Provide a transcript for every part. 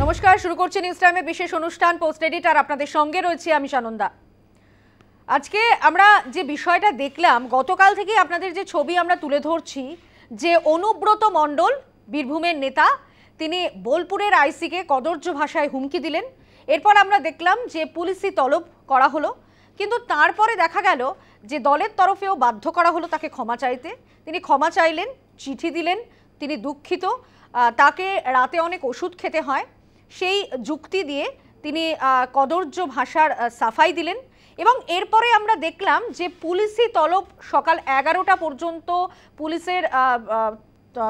নমস্কার, শুরু করছি নিউজ টাইমের বিশেষ অনুষ্ঠান পোস্ট এডিট, আর আপনাদের সঙ্গে রয়েছে আমি সানন্দা। আজকে আমরা যে বিষয়টা দেখলাম, গতকাল থেকে আপনাদের যে ছবি আমরা তুলে ধরছি, যে অনুব্রত মণ্ডল বীরভূমের নেতা, তিনি বোলপুরের আইসিকে কদর্য ভাষায় হুমকি দিলেন। এরপর আমরা দেখলাম যে পুলিশি তলব করা হলো, কিন্তু তারপরে দেখা গেল যে দলের তরফেও বাধ্য করা হলো তাকে ক্ষমা চাইতে। তিনি ক্ষমা চাইলেন, চিঠি দিলেন, তিনি দুঃখিত, তাকে রাতে অনেক ওষুধ খেতে হয়, সেই যুক্তি দিয়ে তিনি কদর্য ভাষার সাফাই দিলেন। এবং এরপরে আমরা দেখলাম যে পুলিশি তলব সকাল 11টা পর্যন্ত পুলিশের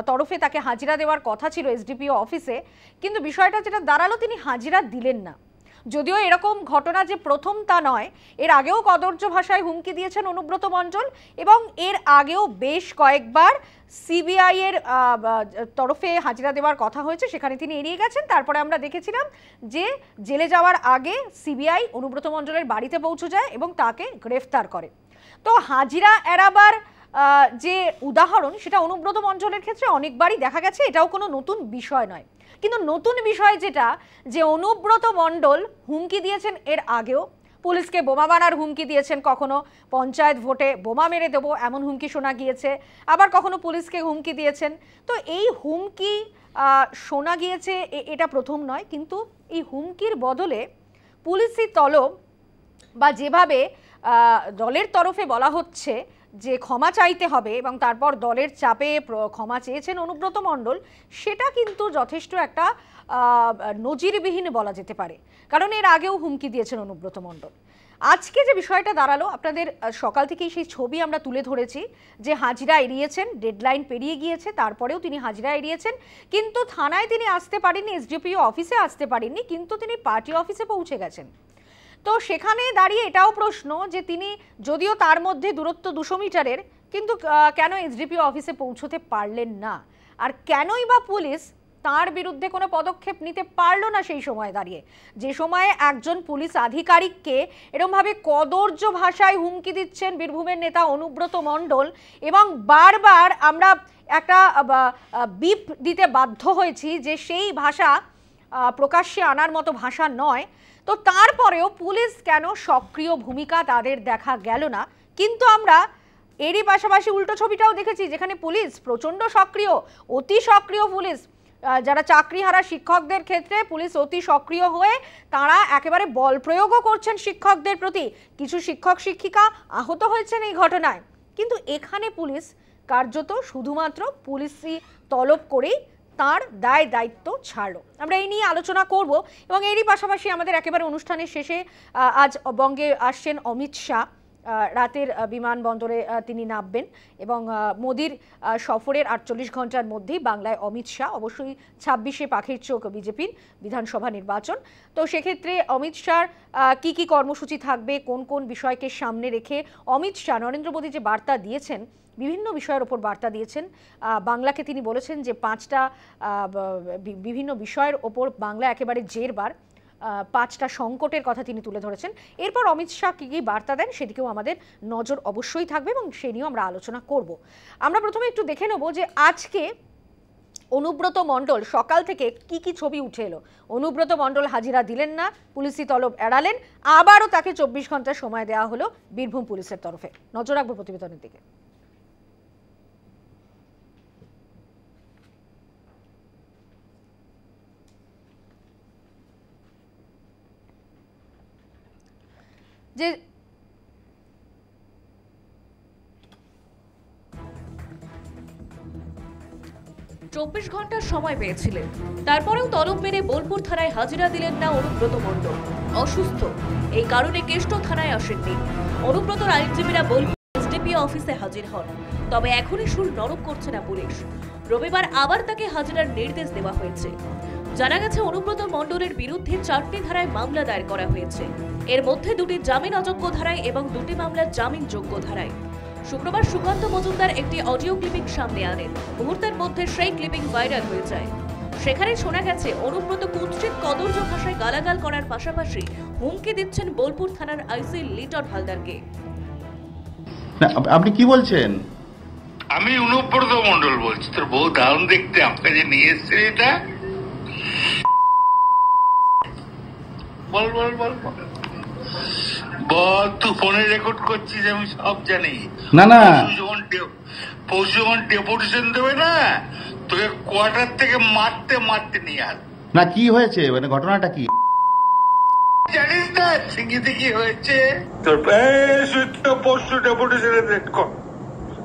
তরফে তাকে হাজিরা দেওয়ার কথা ছিল এসডিপিও অফিসে, কিন্তু বিষয়টা যেটা দাঁড়ালো, তিনি হাজিরা দিলেন না। যদিও এরকম ঘটনা যে প্রথম তা নয়, এর আগেও কদর্য ভাষায় হুমকি দিয়েছেন অনুব্রত মণ্ডল, এবং এর আগেও বেশ কয়েকবার সিবিআই এর তরফে হাজিরা দেওয়ার কথা হয়েছে, সেখানে তিনি এড়িয়ে গেছেন। তারপরে আমরা দেখেছিলাম যে জেলে যাওয়ার আগে সিবিআই অনুব্রত মণ্ডলের বাড়িতে পৌঁছে যায় এবং তাকে গ্রেফতার করে। তো হাজিরা এড়াবার যে উদাহরণ, সেটা অনুব্রত মণ্ডলের ক্ষেত্রে অনেকবারই দেখা গেছে, এটাও কোনো নতুন বিষয় নয়। কিন্তু নতুন বিষয় যেটা, যে অনুব্রত মণ্ডল হুমকি দিয়েছেন এর আগেও, পুলিশকে বোমা মারার হুমকি দিয়েছেন, কখনো পঞ্চায়েত ভোটে বোমা মেরে দেবো এমন হুমকি শোনা গিয়েছে, আবার কখনো পুলিশকে হুমকি দিয়েছেন। তো এই হুমকি শোনা গিয়েছে, এটা প্রথম নয়, কিন্তু এই হুমকির বদলে পুলিশি তলব বা যেভাবে দলের তরফে বলা হচ্ছে যে ক্ষমা চাইতে হবে এবং তারপর দলের চাপে ক্ষমা চেয়েছেন অনুব্রত মণ্ডল, সেটা কিন্তু যথেষ্ট একটা নজিরবিহীন বলা যেতে পারে, কারণ এর আগেও হুমকি দিয়েছেন অনুব্রত মণ্ডল। আজকে যে বিষয়টা দাঁড়ালো, আপনাদের সকাল থেকেই সেই ছবি আমরা তুলে ধরেছি, যে হাজিরা এড়িয়েছেন, ডেডলাইন পেরিয়ে গিয়েছে, তারপরেও তিনি হাজিরা এড়িয়েছেন, কিন্তু থানায় তিনি আসতে পারেননি, এসডিপিও অফিসে আসতে পারেননি, কিন্তু তিনি পার্টি অফিসে পৌঁছে গেছেন। তো সেখানে দাঁড়িয়ে এটাও প্রশ্ন যে তিনি, যদিও তার মধ্যে দূরত্ব 200 মিটারের, কিন্তু কেন এসডিপিও অফিসে পৌঁছতে পারলেন না, আর কেনই বা পুলিশ তার বিরুদ্ধে কোনো পদক্ষেপ নিতে পারলো না সেই সময় দাঁড়িয়ে, যে সময়ে একজন পুলিশ আধিকারিককে এরকমভাবে কদর্য ভাষায় হুমকি দিচ্ছেন বীরভূমের নেতা অনুব্রত মণ্ডল, এবং বারবার আমরা একটা বিপ দিতে বাধ্য হয়েছি যে সেই ভাষা প্রকাশ্যে আনার মতো ভাষা নয়। তো তারপরেও পুলিশ কেন সক্রিয় ভূমিকা তাদের দেখা গেল না, কিন্তু আমরা এরই পাশাপাশি উল্টো ছবিটাও দেখেছি, যেখানে পুলিশ প্রচণ্ড সক্রিয়, অতি সক্রিয় পুলিশ, যারা চাকরিহারা শিক্ষকদের ক্ষেত্রে পুলিশ অতি সক্রিয় হয়ে তারা একেবারে বল প্রয়োগও করছেন শিক্ষকদের প্রতি, কিছু শিক্ষক শিক্ষিকা আহত হয়েছেন এই ঘটনায়। কিন্তু এখানে পুলিশ কার্যত শুধুমাত্র পুলিশি তলব করেই তার দায় দায়িত্ব ছাড়লো। আমরা এই নিয়ে আলোচনা করব, এবং এরই পাশাপাশি আমাদের একেবারে অনুষ্ঠানের শেষে আজ বঙ্গে আসছেন অমিত শাহ, রাতের বিমানবন্দরে তিনি নামবেন, এবং মোদির সফরের 48 ঘন্টার মধ্যেই বাংলায় অমিত শাহ, অবশ্যই 26শে পাখির চোখ বিজেপির বিধানসভা নির্বাচন। তো সেক্ষেত্রে অমিত শাহর কী কী কর্মসূচি থাকবে, কোন কোন বিষয়কে সামনে রেখে অমিত শাহ, নরেন্দ্র মোদী যে বার্তা দিয়েছেন, বিভিন্ন বিষয়ের ওপর বার্তা দিয়েছেন, বাংলাকে তিনি বলেছেন যে 5টা বিভিন্ন বিষয়ের ওপর বাংলা একেবারে জেরবার, 5টা সংকটের কথা তিনি তুলে ধরেছেন। এরপর অমিত শাহ কী কী বার্তা দেন সেদিকেও আমাদের নজর অবশ্যই থাকবে, এবং সে নিয়েও আমরা আলোচনা করব। আমরা প্রথমে একটু দেখে নেব যে আজকে অনুব্রত মণ্ডল সকাল থেকে কি কি ছবি উঠে এলো। অনুব্রত মণ্ডল হাজিরা দিলেন না, পুলিশি তলব এড়ালেন, আবারও তাকে 24 ঘন্টা সময় দেওয়া হলো বীরভূম পুলিশের তরফে। নজর রাখবো প্রতিবেদনের দিকে। যে 24 ঘন্টার সময় পেয়েছিলেন, তারপরেও তলব মেনে বোলপুর থানায় হাজিরা দিলেন না অনুব্রত মণ্ডল। অসুস্থ, এই কারণে কেষ্ট থানায় আসেননি। অনুব্রতর আইনজীবীরা বোলপুর এসডিপিও অফিসে হাজির হন, তবে এখনই সুর নরম করছে না পুলিশ। রবিবার আবার তাকে হাজিরার নির্দেশ দেওয়া হয়েছে। জানা গেছে অনুব্রত মণ্ডলের বিরুদ্ধে 4টি ধারায় মামলা দায়ের করা হয়েছে, এর মধ্যে 2টি জামিন অযোগ্য ধারায় এবং 2টি মামলা জামিনযোগ্য ধারায়। শুক্রবার সুকান্ত মজুমদার একটি অডিও ক্লিপিং সামনে আনেন, মুহূর্তের মধ্যে সেই ক্লিপিং ভাইরাল হয়ে যায়। সেখানে শোনা গেছে অনুব্রত কুৎসিত কদর্য ভাষায় গালাগাল করার পাশাপাশি হুমকি দিচ্ছেন বোলপুর থানার আইসি লিটন হালদারকে। আপনি কি বলছেন? আমি অনুব্রত মণ্ডল বলছি। তোর বউ দারুণ দেখতে, আমাকে যে নিয়ে এসছে, এটা বল বল বল বল বল, তুই ফোনে রেকর্ড করছিস, আমি সব জানি। না না পরশু যখন ডেপুটেশন দেবে না, তোকে কোয়ার্টার থেকে মারতে মারতে নিয়ে আস। না, কি হয়েছে মানে ঘটনাটা কি? জানিস না সিঙ্গিতে কি হয়েছে তোর? পরশু ডেপুটেশনে রেড কর,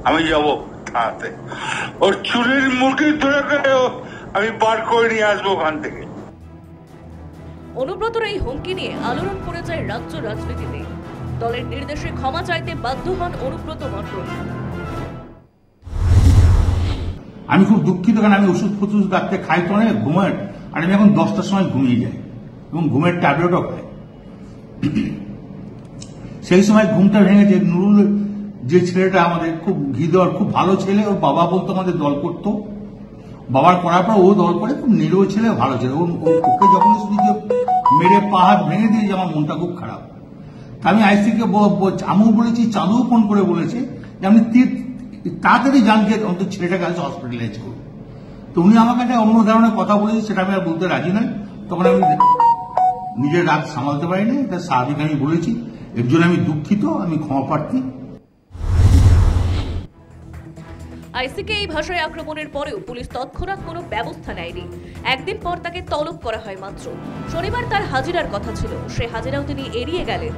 আমি যাবো থানাতে, ওর চুরির মুখে ধরে আমি বার করে নিয়ে আসবো ওখান থেকে। অনুব্রতর এই হুমকি নিয়ে আলোড়ন পড়ে যায় রাজ্য রাজনীতিতে। দলের নির্দেশে ক্ষমা চাইতে বাধ্য হন অনুব্রত মণ্ডল। আমি খুব দুঃখিত, কারণ আমি ওষুধ ফষুধ রাখতে খাই তো অনেক, ঘুমের, আর আমি এখন 10টার সময় ঘুমিয়ে যাই এবং ঘুমের ট্যাবলেটও খাই। সেই সময় ঘুমটা ভেঙেছে। নুরুল যে ছেলেটা আমাদের খুব ঘিদর, খুব ভালো ছেলে, ওর বাবা বলতো আমাদের দল করতো, বাবার করার পর ও দল করে, খুব নিরীহ ছেলে, ভালো ছেলে। ওকে যখন শুধু মেরে পা হাত ভেঙে দিয়েছে, আমার মনটা খুব খারাপ। আমি আইসিকে আমিও বলেছি, চাঁদুও ফোন করে বলেছে যে আপনি তাড়াতাড়ি জানকে অন্তত ছেলেটাকে আজ হসপিটালাইজ করুন। তো উনি আমাকে একটা অন্য ধরনের কথা বলেছে, সেটা আমি আর বলতে রাজি নই। তখন আমি নিজের রাগ সামালতে পারিনি, এটা স্বাভাবিক আমি বলেছি, এর জন্য আমি দুঃখিত, আমি ক্ষমা প্রার্থী। আইসিকে এই ভাষায় আক্রমণের পরেও পুলিশ তৎক্ষণাৎ কোনো ব্যবস্থা নেয়নি। একদিন পর তাকে তলব করা হয় মাত্র। শনিবার তার হাজিরার কথা ছিল, সে হাজিরাও তিনি এড়িয়ে গেলেন।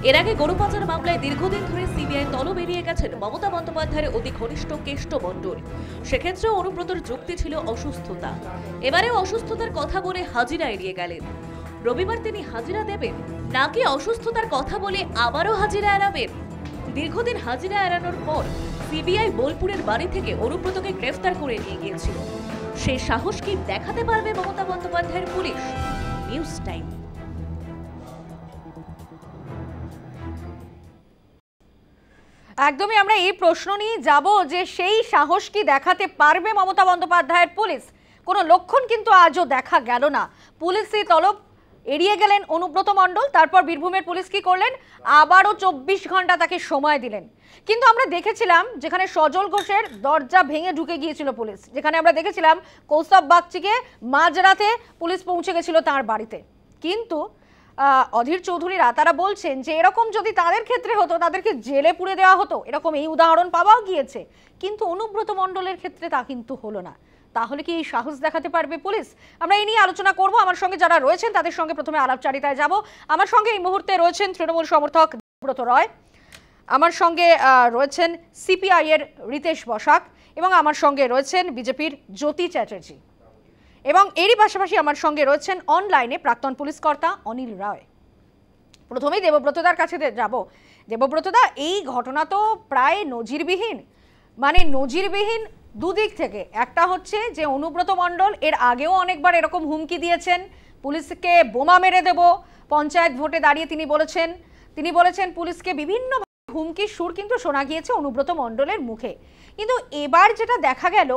এর আগে গরু পাচার মামলায় দীর্ঘদিন ধরে সিবিআই তলব এড়িয়ে গেছেন মমতা বন্দ্যোপাধ্যায়ের অতি ঘনিষ্ঠ কেষ্ট মণ্ডল। সেক্ষেত্রে অনুব্রতর যুক্তি ছিল অসুস্থতা। এবারেও অসুস্থতার কথা বলে হাজিরা এড়িয়ে গেলেন। রবিবার তিনি হাজিরা দেবেন নাকি অসুস্থতার কথা বলে আবারও হাজিরা এড়াবেন? দীর্ঘদিন হাজিরা এড়ানোর পর সিবিআই বোলপুরের বাড়ি থেকে অনুব্রতকে গ্রেফতার করে নিয়ে গিয়েছিল। সেই সাহস কি দেখাতে পারবে মমতা বন্দ্যোপাধ্যায়ের পুলিশ? News time. একদমই আমরা এই প্রশ্ন নিয়ে যাব যে সেই সাহস কি দেখাতে পারবে মমতা বন্দ্যোপাধ্যায়ের পুলিশ? কোনো লক্ষণ কিন্তু আজও দেখা গেল না। পুলিশই তলব এড়িয়ে গেলেন অনুব্রত মণ্ডল। তারপর বীরভূমের পুলিশ কি করলেন? আবারও 24 ঘন্টা তাকে সময় দিলেন। কিন্তু আমরা দেখেছিলাম যেখানে সজল ঘোষের দরজা ভেঙে ঢুকে গিয়েছিল পুলিশ, যেখানে আমরা দেখেছিলাম কৌস্তব বাগচিকে মাঝরাতে পুলিশ পৌঁছে গেছিল তার বাড়িতে। কিন্তু অধীর চৌধুরীরা তারা বলছেন যে এরকম যদি তাদের ক্ষেত্রে হতো, তাদেরকে জেলে পুরে দেওয়া হতো, এরকম এই উদাহরণ পাওয়াও গিয়েছে। কিন্তু অনুব্রত মণ্ডলের ক্ষেত্রে তা কিন্তু হলো না। তাহলে কি এই সাহস দেখাতে পারবে পুলিশ? আমরা এই নিয়ে আলোচনা করব। আমার সঙ্গে যারা রয়েছেন তাদের সঙ্গে প্রথমে আলাপচারিতায় যাব। আমার সঙ্গে এই মুহূর্তে রয়েছেন তৃণমূল সমর্থক দেবব্রত রয়, আমার সঙ্গে রয়েছেন সিপিআই এর রিতেশ বসাক, এবং আমার সঙ্গে রয়েছেন বিজেপির জ্যোতি চ্যাটার্জি, এবং এরই পাশাপাশি আমার সঙ্গে রয়েছেন অনলাইনে প্রাক্তন পুলিশ কর্তা অনিল রায়। প্রথমেই দেবব্রতদার কাছে যাব। দেবব্রতদা, এই ঘটনা তো প্রায় নজিরবিহীন, মানে নজিরবিহীন দুদিক থেকে। একটা হচ্ছে যে অনুব্রত মণ্ডল এর আগেও অনেকবার এরকম হুমকি দিয়েছেন, পুলিশকে বোমা মেরে দেব, পঞ্চায়েত ভোটে দাঁড়িয়ে তিনি বলেছেন পুলিশকে বিভিন্ন হুমকির সুর কিন্তু শোনা গিয়েছে অনুব্রত মণ্ডলের মুখে। কিন্তু এবার যেটা দেখা গেল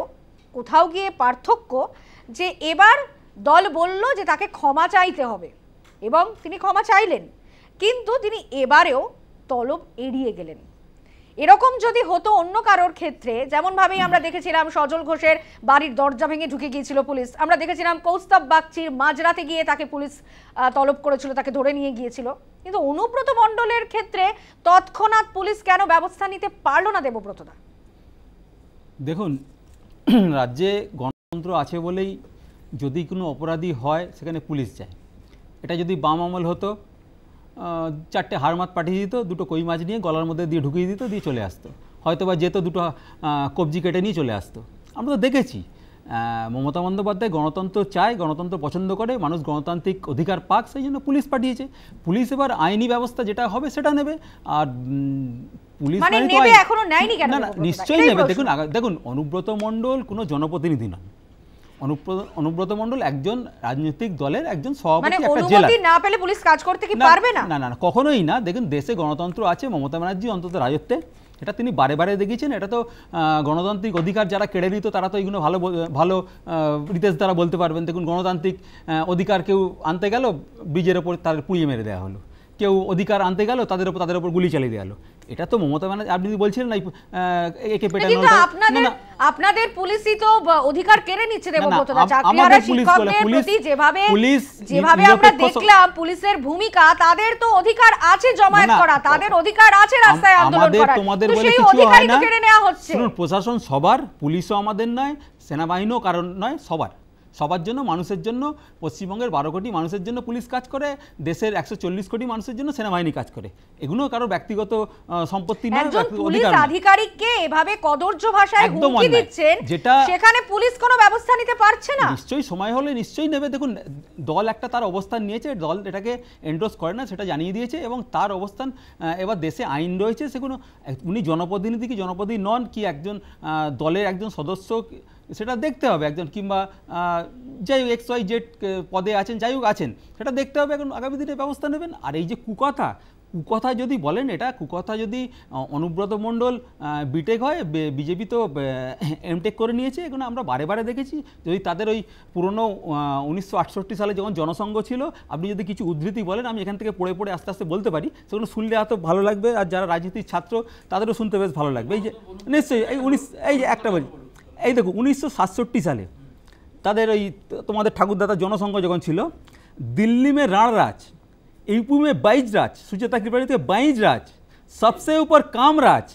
কোথাও গিয়ে পার্থক্য, যে এবার দল বলল যে তাকে ক্ষমা চাইতে হবে এবং তিনি ক্ষমা চাইলেন, কিন্তু তিনি এবারেও তলব এড়িয়ে গেলেন। এরকম যদি হতো অন্য কারোর ক্ষেত্রে, যেমন ভাবেই আমরা দেখেছিলাম সজল ঘোষের বাড়ির দরজা ভেঙে ঢুকে গিয়েছিল পুলিশ, আমরা দেখেছিলাম কৌস্তব বাগচির মাঝরাতে গিয়ে তাকে পুলিশ তলব করেছিল, তাকে ধরে নিয়ে গিয়েছিল, কিন্তু অনুব্রত মণ্ডলের ক্ষেত্রে তৎক্ষণাৎ পুলিশ কেন ব্যবস্থা নিতে পারলো না দেবব্রতদা? দেখুন, রাজ্যে গণতন্ত্র আছে বলেই যদি কোনো অপরাধী হয় সেখানে পুলিশ যায়। এটা যদি বাম আমল হতো, 4টে হাড়মাত পাঠিয়ে দিত, 2টো কই মাছ নিয়ে গলার মধ্যে দিয়ে ঢুকিয়ে দিত, দিয়ে চলে আসতো, হয়তো বা যেত 2টো কবজি কেটে নিয়ে চলে আসতো। আমরা তো দেখেছি মমতা বন্দ্যোপাধ্যায় গণতন্ত্র চায়, গণতন্ত্র পছন্দ করে, মানুষ গণতান্ত্রিক অধিকার পাক, সেই জন্য পুলিশ পাঠিয়েছে। পুলিশ এবার আইনি ব্যবস্থা যেটা হবে সেটা নেবে। আর পুলিশ না না নিশ্চয়ই নেবে। দেখুন অনুব্রত মণ্ডল কোনো জনপ্রতিনিধি নন। অনুব্রত মণ্ডল একজন রাজনৈতিক দলের একজন সভাপতি, একটা জেলা। না পেলে পুলিশ কাজ করতে কি পারবে না? না না কখনোই না। দেখুন, দেশে গণতন্ত্র আছে, মমতা ব্যানার্জি অন্তত রাজত্বে, এটা তিনি বারে বারে দেখিয়েছেন। এটা তো গণতান্ত্রিক অধিকার যারা কেড়ে নিত তারা তো এগুলো ভালো রিতেশ দ্বারা বলতে পারবেন। দেখুন, গণতান্ত্রিক অধিকার কেউ আনতে গেল, ব্রিজের ওপর তার পুড়িয়ে মেরে দেওয়া হলো। কেউ অধিকার আনতে গেল, তাদের উপর গুলি চালিয়ে দেওয়া হলো। এটা তো মমতা ব্যানার্জি, আপনি বলছিলেন না একে পেটানো, কিন্তু আপনাদের পুলিশই তো অধিকার কেড়ে নিচ্ছে দেবব্রতদা। চাকরিহারা শিক্ষকদের প্রতি যেভাবে আমরা দেখলাম পুলিশের ভূমিকা, তাদের তো অধিকার আছে জমায়েত করা, তাদের অধিকার আছে রাস্তায় আন্দোলন করা, তোমাদের তো বলে সেই কিছু অধিকারই হয় তো না। কেড়ে নেওয়া হচ্ছে। শুনুন, প্রশাসন সবার, পুলিশও আমাদের নয়, সেনাবাহিনীও কারণ নয়, সবার জন্য, মানুষের জন্য। পশ্চিমবঙ্গের 12 কোটি মানুষের জন্য পুলিশ কাজ করে, দেশের 140 কোটি মানুষের জন্য সেনাবাহিনী কাজ করে। এগুলো কারো ব্যক্তিগত সম্পত্তি নয়, একজন পুলিশ আধিকারিককে এভাবে কদর্য ভাষায় হুমকি দিচ্ছেন, সেখানে পুলিশ কোনো ব্যবস্থা নিতে পারছে না। নিশ্চয়ই সময় হলে নিশ্চয়ই নেবে। দেখুন, দল একটা তার অবস্থান নিয়েছে, দল এটাকে এন্ডোর্স করে না, সেটা জানিয়ে দিয়েছে, এবং তার অবস্থান, এবার দেশে আইন রয়েছে, সেগুলো উনি জনপ্রতিনিধি কি জনপ্রতিনিধি নন, কি একজন দলের একজন সদস্য, সেটা দেখতে হবে। একজন কিংবা যাই হোক XYZ পদে আছেন, যাই হোক আছেন, সেটা দেখতে হবে, এখন আগামী দিনে ব্যবস্থা নেবেন। আর এই যে কুকথা যদি বলেন, এটা কুকথা যদি অনুব্রত মণ্ডল বিটেক হয়, বিজেপি তো এমটেক করে নিয়েছে, এগুলো আমরা বারে বারে দেখেছি। যদি তাদের ওই পুরনো 1968 সালে যখন জনসংঘ ছিল, আপনি যদি কিছু উদ্ধৃতি বলেন, আমি এখান থেকে পড়ে পড়ে আস্তে আস্তে বলতে পারি, সেগুলো শুনলে এত ভালো লাগবে, আর যারা রাজনীতির ছাত্র তাদেরও শুনতে বেশ ভালো লাগবে। এই যে নিশ্চয়ই এই যে একটা বলি, এই দেখো 1967 সালে তাদের ওই তোমাদের ঠাকুরদাতা জনসংঘ যখন ছিল, दिल्ली में राण राज, यूपी में 22 राज, सुचेता त्रिपाठी थे 22 राज, सबसे ऊपर काम राज,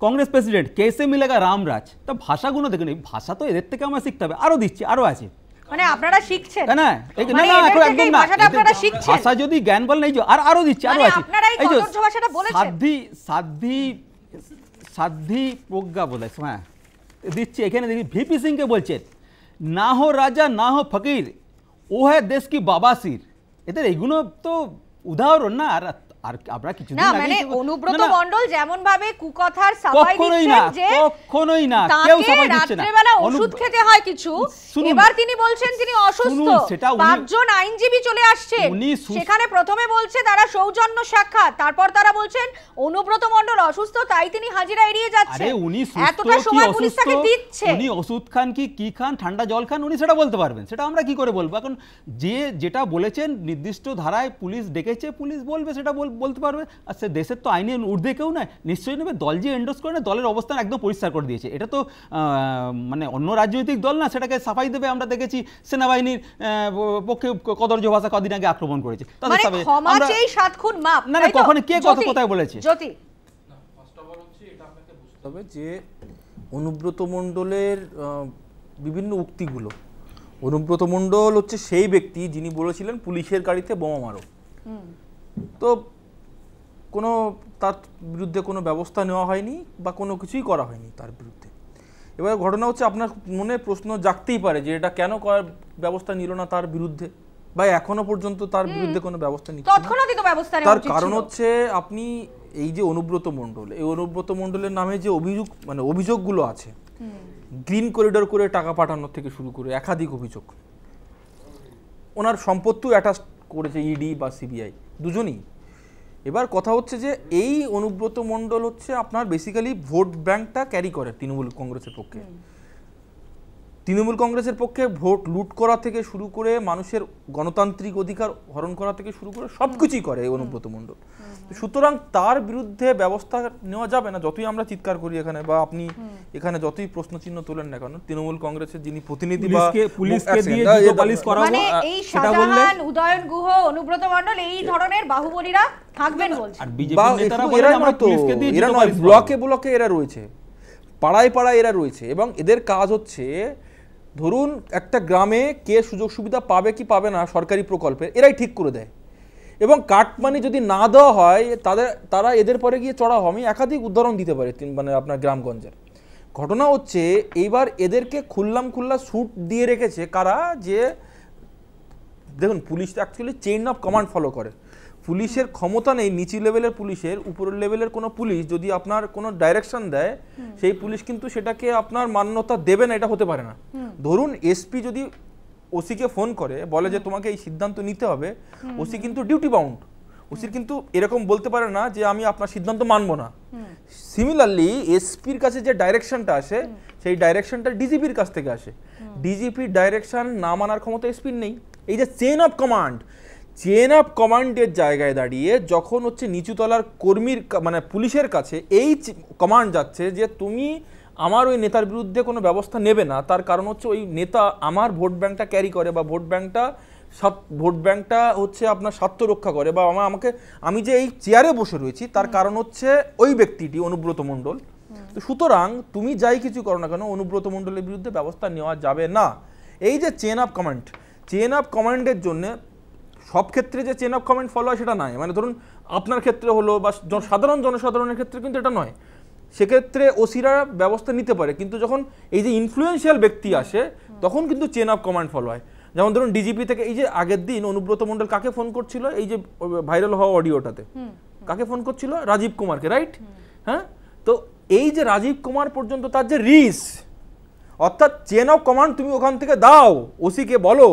कांग्रेस प्रेसिडेंट, कैसे मिलेगा राम राज। तो ভাষাগুলো দেখুন, এই ভাষা তো এদের থেকে আমরা শিখতে হবে, আরও দিচ্ছি, আরও আছে। মানে আপনারা শিখছেন না, একদম না, ভাষা যদি জ্ঞান বলেন, এই যে আরও দিচ্ছি, আরও আছে। এই যে সাধ্বী প্রজ্ঞা বলে, হ্যাঁ দিচ্ছি, এখানে দেখি ভিপি সিংকে বলছেন, না হো রাজা না হো ফকির, ও হ্যাঁ দেশ কি বাবাসির। এদের এইগুলো তো উদাহরণ না। আর আমরা কিছুদিন না, মানে অনুব্রত মণ্ডল যেমন ভাবে কুকথার সাফাই দিচ্ছেন যে কখনোই না, কেউ সাফাই দিচ্ছে না, রাত্রিবেলা ওষুধ খেতে হয় কিছু, এবার তিনি বলছেন তিনি অসুস্থ, 5 জন আইনজীবী চলে আসছেন, সেখানে প্রথমে বলছে তারা সৌজন্য সাক্ষাৎ, তারপর তারা বলছেন অনুব্রত মণ্ডল অসুস্থ, তাই তিনি হাজিরা এড়িয়ে যাচ্ছেন। এতটা সময় পুলিশ তাকে দিচ্ছে, উনি ওষুধ খান কি খান, ঠান্ডা জল খান, উনি সেটা বলতে পারবেন, সেটা আমরা কি করে বলবো? এখন যেটা বলেছেন নির্দিষ্ট ধারায় পুলিশ ডেকেছে, পুলিশ বলবে, সেটা বলতে পারবে। আর সে দেশের তো আইনের ঊর্ধ্বে কেউ নয়, নিশ্চয়ই নেবে। দল যে এন্ডোর্স করে না, দলের অবস্থান একদম পরিষ্কার করে দিয়েছে। এটা তো মানে অন্য রাজনৈতিক দল না, সেটাকে সাফাই দেবে। আমরা দেখেছি সেনাবাহিনীর পক্ষে কদর্য ভাষা কদিন আগে আক্রমণ করেছে, না কখনো কে কোথায় বলেছে। তবে যে অনুব্রত মণ্ডলের বিভিন্ন উক্তিগুলো, অনুব্রত মণ্ডল হচ্ছে সেই ব্যক্তি যিনি বলেছিলেন পুলিশের গাড়িতে বোমা মারো, তো কোনো তার বিরুদ্ধে কোনো ব্যবস্থা নেওয়া হয়নি বা কোনো কিছুই করা হয়নি তার বিরুদ্ধে। এবার ঘটনা হচ্ছে, আপনার মনে প্রশ্ন জাগতেই পারে যে এটা কেন করার ব্যবস্থা নিল না তার বিরুদ্ধে, বা এখনো পর্যন্ত তার বিরুদ্ধে কোনো ব্যবস্থা নিচ্ছে না। তার কারণ হচ্ছে, আপনি এই যে অনুব্রত মণ্ডল, এই অনুব্রত মণ্ডলের নামে যে অভিযোগগুলো আছে, গ্রিন করিডোর করে টাকা পাঠানোর থেকে শুরু করে একাধিক অভিযোগ, ওনার সম্পত্তিও অ্যাটাচ করেছে ইডি বা সিবিআই দুজনই। এবার কথা হচ্ছে যে এই অনুব্রত মণ্ডল হচ্ছে আপনার বেসিক্যালি ভোট ব্যাংকটা ক্যারি করে তৃণমূল কংগ্রেসের পক্ষে। তৃণমূল কংগ্রেসের পক্ষে ভোট লুট করা থেকে শুরু করে মানুষের গণতান্ত্রিক অধিকার হরণ করা থেকে শুরু করে সবকিছুই করে এই অনুব্রত মণ্ডল। সুতরাং তার বিরুদ্ধে ব্যবস্থা নেওয়া যাবে না, যতই আমরা চিৎকার করি এখানে, বা আপনি এখানে যতই প্রশ্ন চিহ্ন তোলেন না কেন। তৃণমূল কংগ্রেসের যিনি প্রতিনিধি বা পুলিশকে দিয়ে পালিশ করা হবে, এই শাহজাহান, উদয়ন গুহ, অনুব্রত মণ্ডল এই ধরনের বাহুবলীরা থাকবেন বলছেন। আর বিজেপি নেতারা বলেন আমরা পুলিশকে দিয়ে এরা নয়, ব্লকে ব্লকে এরা রয়েছে, পাড়ায় পাড়ায় এরা রয়েছে, এবং এদের কাজ হচ্ছে, ধরুন একটা গ্রামে কে সুযোগ সুবিধা পাবে কি পাবে না সরকারি প্রকল্পে, এরাই ঠিক করে দেয়, এবং কাটমানি যদি না দেওয়া হয় তারা এদের পরে গিয়ে চড়া হয়। আমি একাধিক উদাহরণ দিতে পারি, মানে আপনার গ্রামগঞ্জের। ঘটনা হচ্ছে এইবার এদেরকে খুল্লা স্যুট দিয়ে রেখেছে কারা, যে দেখুন police actually chain of command follow করে। পুলিশের ক্ষমতা নেই নিচু লেভেলের পুলিশের, উপরের লেভেলের কোনো পুলিশ যদি আপনার কোনো ডাইরেকশন দেয়, সেই পুলিশ কিন্তু সেটাকে আপনার মান্যতা দেবে না, এটা হতে পারে না। ধরুন এসপি যদি ওসিকে ফোন করে বলে যে তোমাকে এই সিদ্ধান্ত নিতে হবে, ওসি কিন্তু ডিউটি বাউন্ড, ওসির কিন্তু এরকম বলতে পারে না যে আমি আপনার সিদ্ধান্ত মানবো না। সিমিলারলি এসপির কাছে যে ডাইরেকশনটা আসে, সেই ডাইরেকশনটা ডিজিপির কাছ থেকে আসে। ডিজিপির ডাইরেকশন না মানার ক্ষমতা এসপির নেই। এই যে chain of command, chain of কমান্ডের জায়গায় দাঁড়িয়ে যখন হচ্ছে নিচুতলার কর্মীর মানে পুলিশের কাছে এই কমান্ড যাচ্ছে যে তুমি আমার ওই নেতার বিরুদ্ধে কোনো ব্যবস্থা নেবে না, তার কারণ হচ্ছে ওই নেতা আমার ভোট ব্যাংকটা ক্যারি করে বা ভোট ব্যাংকটা হচ্ছে আপনার স্বার্থ রক্ষা করে বা আমি যে এই চেয়ারে বসে রয়েছি তার কারণ হচ্ছে ওই ব্যক্তিটি অনুব্রত মণ্ডল। তো সুতরাং তুমি যাই কিছু করো না কেন অনুব্রত মণ্ডলের বিরুদ্ধে ব্যবস্থা নেওয়া যাবে না। এই যে চেন অফ কমান্ডের জন্য সব ক্ষেত্রে যে চেন অফ কমান্ড ফলো হয় সেটা নয়, মানে ধরুন আপনার ক্ষেত্রে হলো বা সাধারণ জনসাধারণের ক্ষেত্রে কিন্তু এটা নয়, সেক্ষেত্রে ওসিরা ব্যবস্থা নিতে পারে, কিন্তু যখন এই যে ইনফ্লুয়েন্সিয়াল ব্যক্তি আসে তখন কিন্তু চেন অফ কমান্ড ফলো হয়। যেমন ধরুন ডিজিপি থেকে এই যে আগের দিন অনুব্রত মণ্ডল কাকে ফোন করছিল, এই যে ভাইরাল হওয়া অডিওটাতে কাকে ফোন করছিল, রাজীব কুমারকে, রাইট? হ্যাঁ, তো এই যে রাজীব কুমার পর্যন্ত তার যে রিস, অর্থাৎ চেন অফ কমান্ড তুমি ওখান থেকে দাও, ওসিকে বলো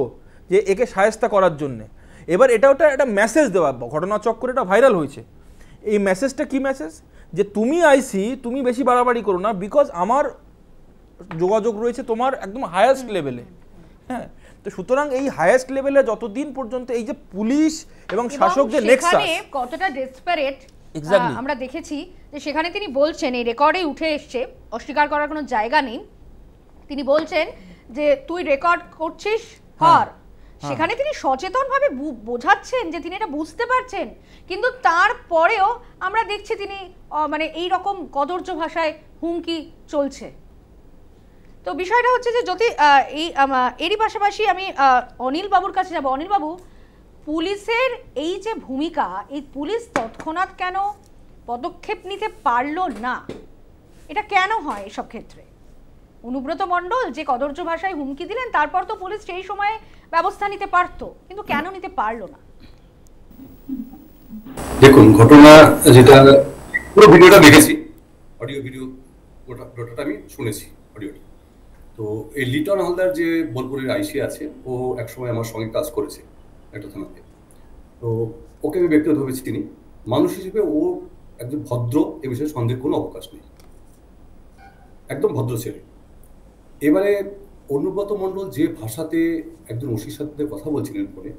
যে একে শায়েস্তা করার জন্যে। এবার একটা মেসেজ দেওয়া, ঘটনাচক্রে এটা ভাইরাল হয়েছে। এই মেসেজটা কি মেসেজ, যে তুমি আইসি তুমি বেশি বাড়াবাড়ি করো না, বিকজ আমার যোগাযোগ রয়েছে তোমার একদম হায়েস্ট লেভেলে। হ্যাঁ, তো সুতরাং এই হায়েস্ট লেভেলে যতদিন পর্যন্ত এই যে পুলিশ এবং শাসকদের নেক্সাস কতটা ডেসপারেট আমরা দেখেছি, যে সেখানে তিনি বলছেন, এই রেকর্ডে উঠে এসছে, অস্বীকার করার কোনো জায়গা নেই, তিনি বলছেন যে তুই রেকর্ড করছিস কর। সেখানে তিনি সচেতনভাবে বোঝাচ্ছেন যে তিনি এটা বুঝতে পারছেন, কিন্তু তারপরেও আমরা দেখছি তিনি মানে এই রকম কদর্য ভাষায় হুমকি চলছে। তো বিষয়টা হচ্ছে যে যদি এরই পাশাপাশি আমি অনিল বাবুর কাছে যাব। অনিল বাবু, পুলিশের এই যে ভূমিকা, এই পুলিশ তৎক্ষণাৎ কেন পদক্ষেপ নিতে পারলো না, এটা কেন হয় এসব ক্ষেত্রে? অনুব্রত মণ্ডল যে কদর্য ভাষায় হুমকি দিলেন, তারপর তো পুলিশ সেই সময়ে ব্যবস্থা নিতে পারতো, কিন্তু কেন নিতে পারলো না? দেখুন, ঘটনা যেটা পুরো ভিডিওটা দেখেছি, ভিডিও ওটা আমি শুনেছি অডিওটা। তো এই লিটন হালদার যে বোলপুরের আইসি আছে, ও একসময় আমার সঙ্গে কাজ করেছে একটা থানাতে। তো ওকে আমি ব্যক্তিগতভাবে চিনি, মানুষ হিসেবে ও একজন ভদ্র, এ বিষয়ে সন্দেহের কোনো অবকাশ নেই, একদম ভদ্র ছেলে। এবারে অনুব্রত মণ্ডল যে ভাষাতে একজন ওসির সাথে কথা বলছিলেন ফোনে,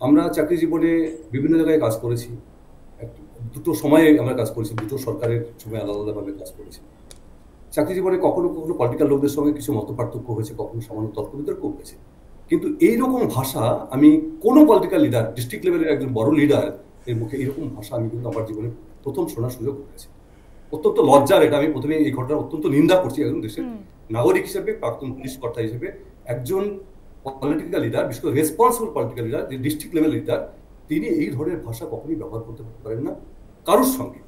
আমরা চাকরি জীবনে বিভিন্ন জায়গায় কাজ করেছি, দুটো সময়ে আমরা কাজ করেছি, দুটো সরকারের সময় আলাদা আলাদাভাবে কাজ করেছি। চাকরি জীবনে কখনো কখনো পলিটিক্যাল লোকদের সঙ্গে কিছু মত পার্থক্য হয়েছে, কখনো সামান্য তর্ক বিতর্ক হয়েছে, কিন্তু এইরকম ভাষা আমি কোনো পলিটিক্যাল লিডার, ডিস্ট্রিক্ট লেভেলের একজন বড় লিডার এর মুখে এরকম ভাষা আমি কিন্তু আমার জীবনে প্রথম শোনার সুযোগ হয়েছে। অত্যন্ত লজ্জার এটা, আমি প্রথমে এই ঘটনা অত্যন্ত নিন্দা করছি একজন দেশের নাগরিক হিসেবে, প্রাক্তন পুলিশ কর্তা হিসেবে। একজন পলিটিক্যাল লিডার, বিশেষ করে রেসপন্সিবল পলিটিক্যাল লিডার, যে ডিস্ট্রিক্ট লেভেল লিডার, তিনি এই ধরনের ভাষা কখনোই ব্যবহার করতে পারেন না কারোর সঙ্গে।